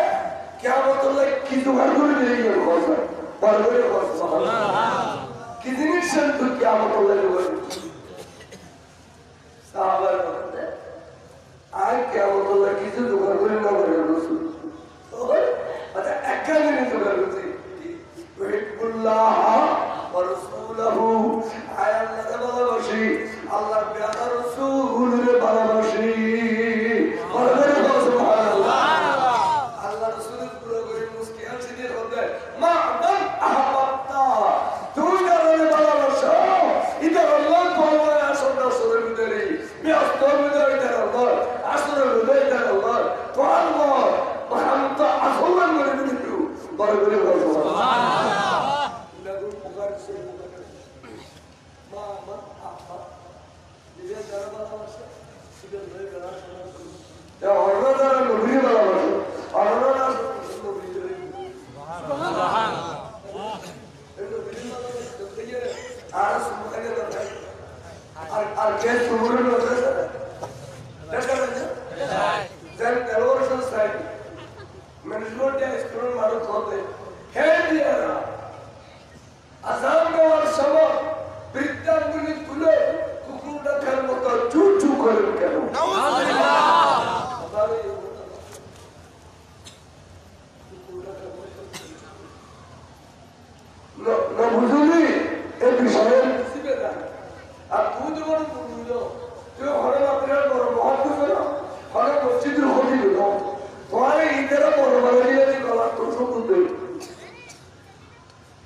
[SPEAKER 1] क्या बोलता किसी बार को नहीं है कौन बार कौन कितनी शर्त क्या मतलब साहब आए क्या मतलब किसी दुकान को ना करे रसूल अच्छा अकेले नहीं दुकान को वहीकुल्लाह व रसूलहु आय अल्लाह बालाबशी अल्लाह प्यारा रसूल रे बालाबशी और मेरे को सुभान अल्लाह अल्लाह रसूल पूरा कोई मुस्किल से नहीं होता है मां मन अहबता तू इधर बालाबशी इधर अल्लाह को अल्लाह आसना सुरे उधरी मैं अस्तोर उधर इधर अल्लाह आसना उधर इधर अल्लाह तो अल्लाह हम तो अखुल्ला मेरे बिल्कुल बरगरे को सुभान अल्लाह लगो पुकार से मां मन अहबता इधर बालाबशी इधर नहीं करा या औरदा नबी बालाबशी औरदा नबी सुभान আর কে সুমুরের মধ্যে দেখা যাচ্ছে দেন 13 বছর সাইড ম্যানেজমেন্ট স্কুল মারো করতে হে দিয়ারা আজান দেওয়ার সময় বৃদ্ধাঙ্গুলি তুলে কুকুর ডাকার মতো চু চু করেন কেন না বুঝলি এই বিষয়ে আর তুই যখন বুঝল তুই হরে মাত্রার বড় মহাত্ম করো হরে মসজিদের হতি দিল তোমার ইন্দিরা বড় বড় দিয়েছি গলার তো সবুজ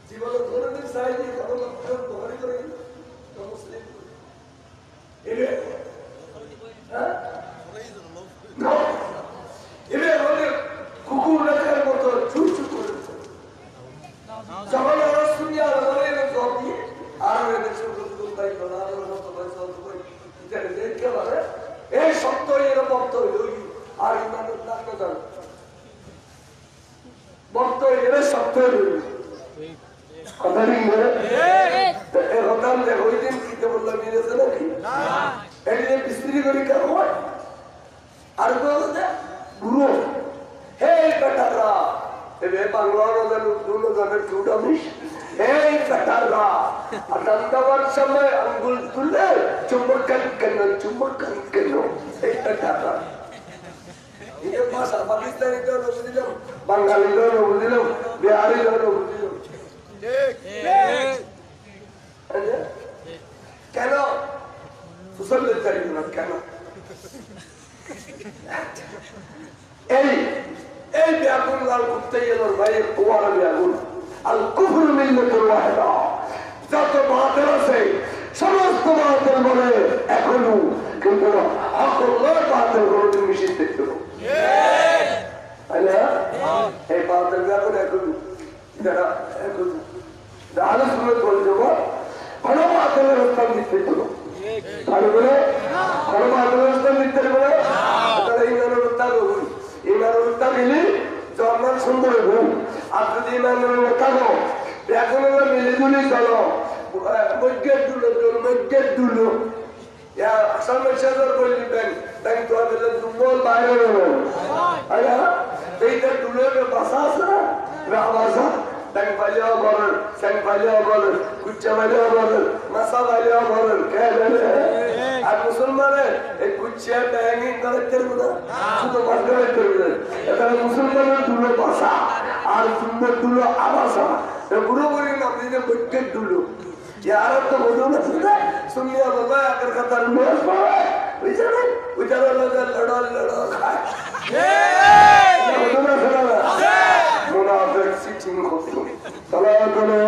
[SPEAKER 1] জীবনে ধরে চাই যে বড় মাত্রার দোকানি করে মুসলিম এবে হ্যাঁ এবে আমাদের কুকুর রাখার মতো চুপ চুপ করে যখন ওরা শুনিয়া আমাদের এনে জব দিয়ে আর এদের শুধু তাই করা আর মতো পয়সা তো কই এটা দেখে বলে এই শব্দ এর বক্ত হই আর ইমানের নাম না জান বক্ত এর শব্দ হই কথা নেই বলে এই রকম যে ওই দিন কি বললাম মিলেছে নাকি না এই যে বিস্ত্রি করি কাম হয় আর বলতে গুরু হে বেটারা এবে বাংলার দুটো জনের দুটো মিশ এই বেটারা আনন্দবার সময় আঙ্গুল তুলে চুম্বকন কেন এই বেটারা ये भाषा पाकिस्तानी तो लोग दिलो बंगाली लोग दिलो बिहारी लोग दिलो কেন সুসল চাই না কেন এই ব্যাগুন লাল করতে গেল ভাই তোমার ব্যাগুন আল কুফর মিল্লাতুল ওয়াহিদা যত বাতিল আছে সমস্ত বাতিল বলে এখনো কিন্তু আল্লাহ বাতিল করে মিশিয়ে দিতে আল্লাহ এই বাতিল ব্যাগুন এখন যারা এখন দাঁড়া শুনে বলে দেবো কোনো বাতিলের স্থান দিতে দেবো আর বলে কোনো বাতিলের স্থান দিতে বলে তারা ইমানের উত্তাগ হই ইমানের উত্তাগ গেলে জন্মান সুন্দর হই আর যদি ইমানের উত্তাগ এখন মিলে জুলি চলো মধ্যে দুলো আসামের সাজার বললি ব্যাংক তো দুর্বল বাইরে এইটা দুলের বাসা আছে না বাসা Tang paleo borer, sang paleo borer, kucca paleo borer, masa paleo borer, kaya bale? Ar Musulmane, kucca tangi karakter buda, sudo margare terbuda. Eta Musulmane dulo basa, ar sunna dulo abasa. Guru guru na apni ne budget dulo. यार तो बोलो ना सुनिए बाबा अगर Qatar में उजाला लड़ा खाए बोलो ना सुना मुनाफिक सी चिंग होती सलाम करो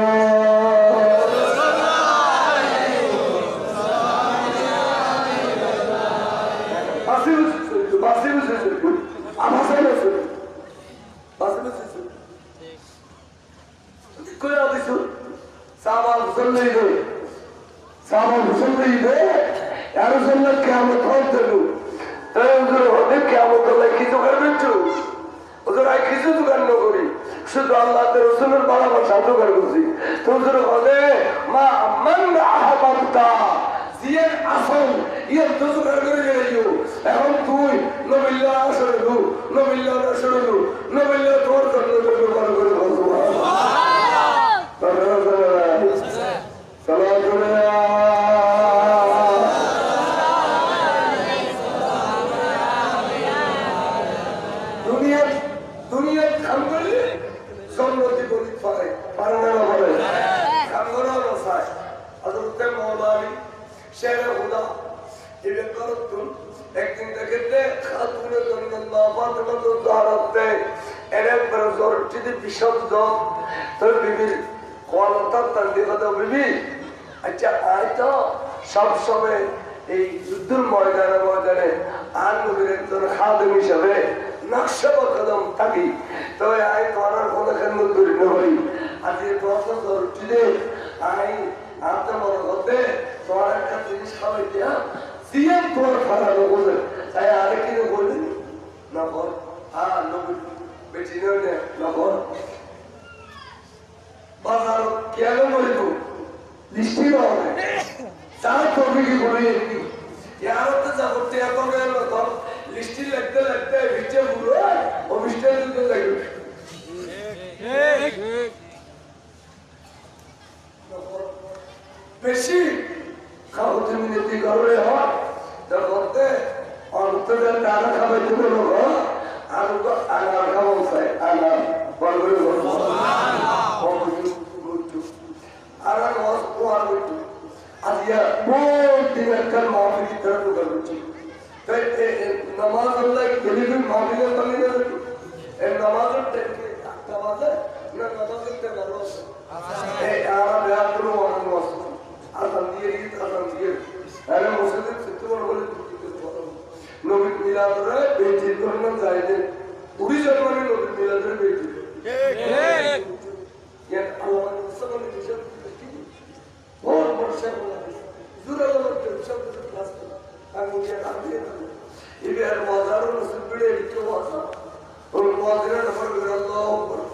[SPEAKER 1] শুধু আল্লাহ রসুলের ভালোবাসা দোকান করছি তোদের হলে মা মান আহবাবতা জিয়ের আসল ইয়ে দোকান করে গেলিও এখন তুই নবিল্লা আসরলু নবিল্লা আসরলু নবিল্লা তোর জন্য দোকান করে বলছো সালাম করে দুনিয়া কাম করে সম্মতি বলি পারে পারে না বলে কাম করা নসায় হযরতে মওলানা শেরে খুদা ইবে করতুন একদিন দেখতে খাতুনে জন্নাল্লাহ ফাতেমা যারাতে এর প্রজর্টিতে বিশব্দ তোর বিবির কোয়ালতা তন্দি কথা বিবি আচ্ছা আয় তো সব সময় এই যুদ্ধের ময়দানে আর নবীর একজন খাদেম হিসাবে নকশা কদম থাকি তবে আই তোমার কোনো খেদমত করি না ভাই আজকে প্রশ্ন ধরছিলে আই আপনি মনে করতে তোমার একটা জিনিস খাওয়াই দিয়া সিএম তোমার ফারানো বলে তাই আরে কিনে বললি না বল নবী বেশি নয় না বল বাজার কেন বলি তো লিস্টি হবে তার কবি কি বলে यार तो जब ते तो गए तो लिस्टी लगते बीच बुरो और बिस्टे तो लगे बेशी खाओ मिनती कर रहे हो जब होते और तो जब दाना खावे तो लोग आलू को अनार खाओ से अनार बड़े सुभान अल्लाह अनार वो आलू आदिया बहुत दिन कर माफी की तरफ कर रुचि तो नमाज अल्लाह के लिए भी माफी का तली ना ए नमाज के नमाज ना नमाज के नमाज ए आरा बयान करो और नमाज आसंदिए अरे मुस्लिम सिद्धवर बोले नबी मिलाद रे बेटी करना चाहिए पूरी जमाने नबी मिलाद रे बेटी ये अल्लाह ने सब ने विषय बहुत वर्षा बोला जुरा लोग शब्द से क्लास कर मुझे आगे ये भी हर बाजारों में सब बड़े लिखे हुआ था और बाजार नंबर अल्लाह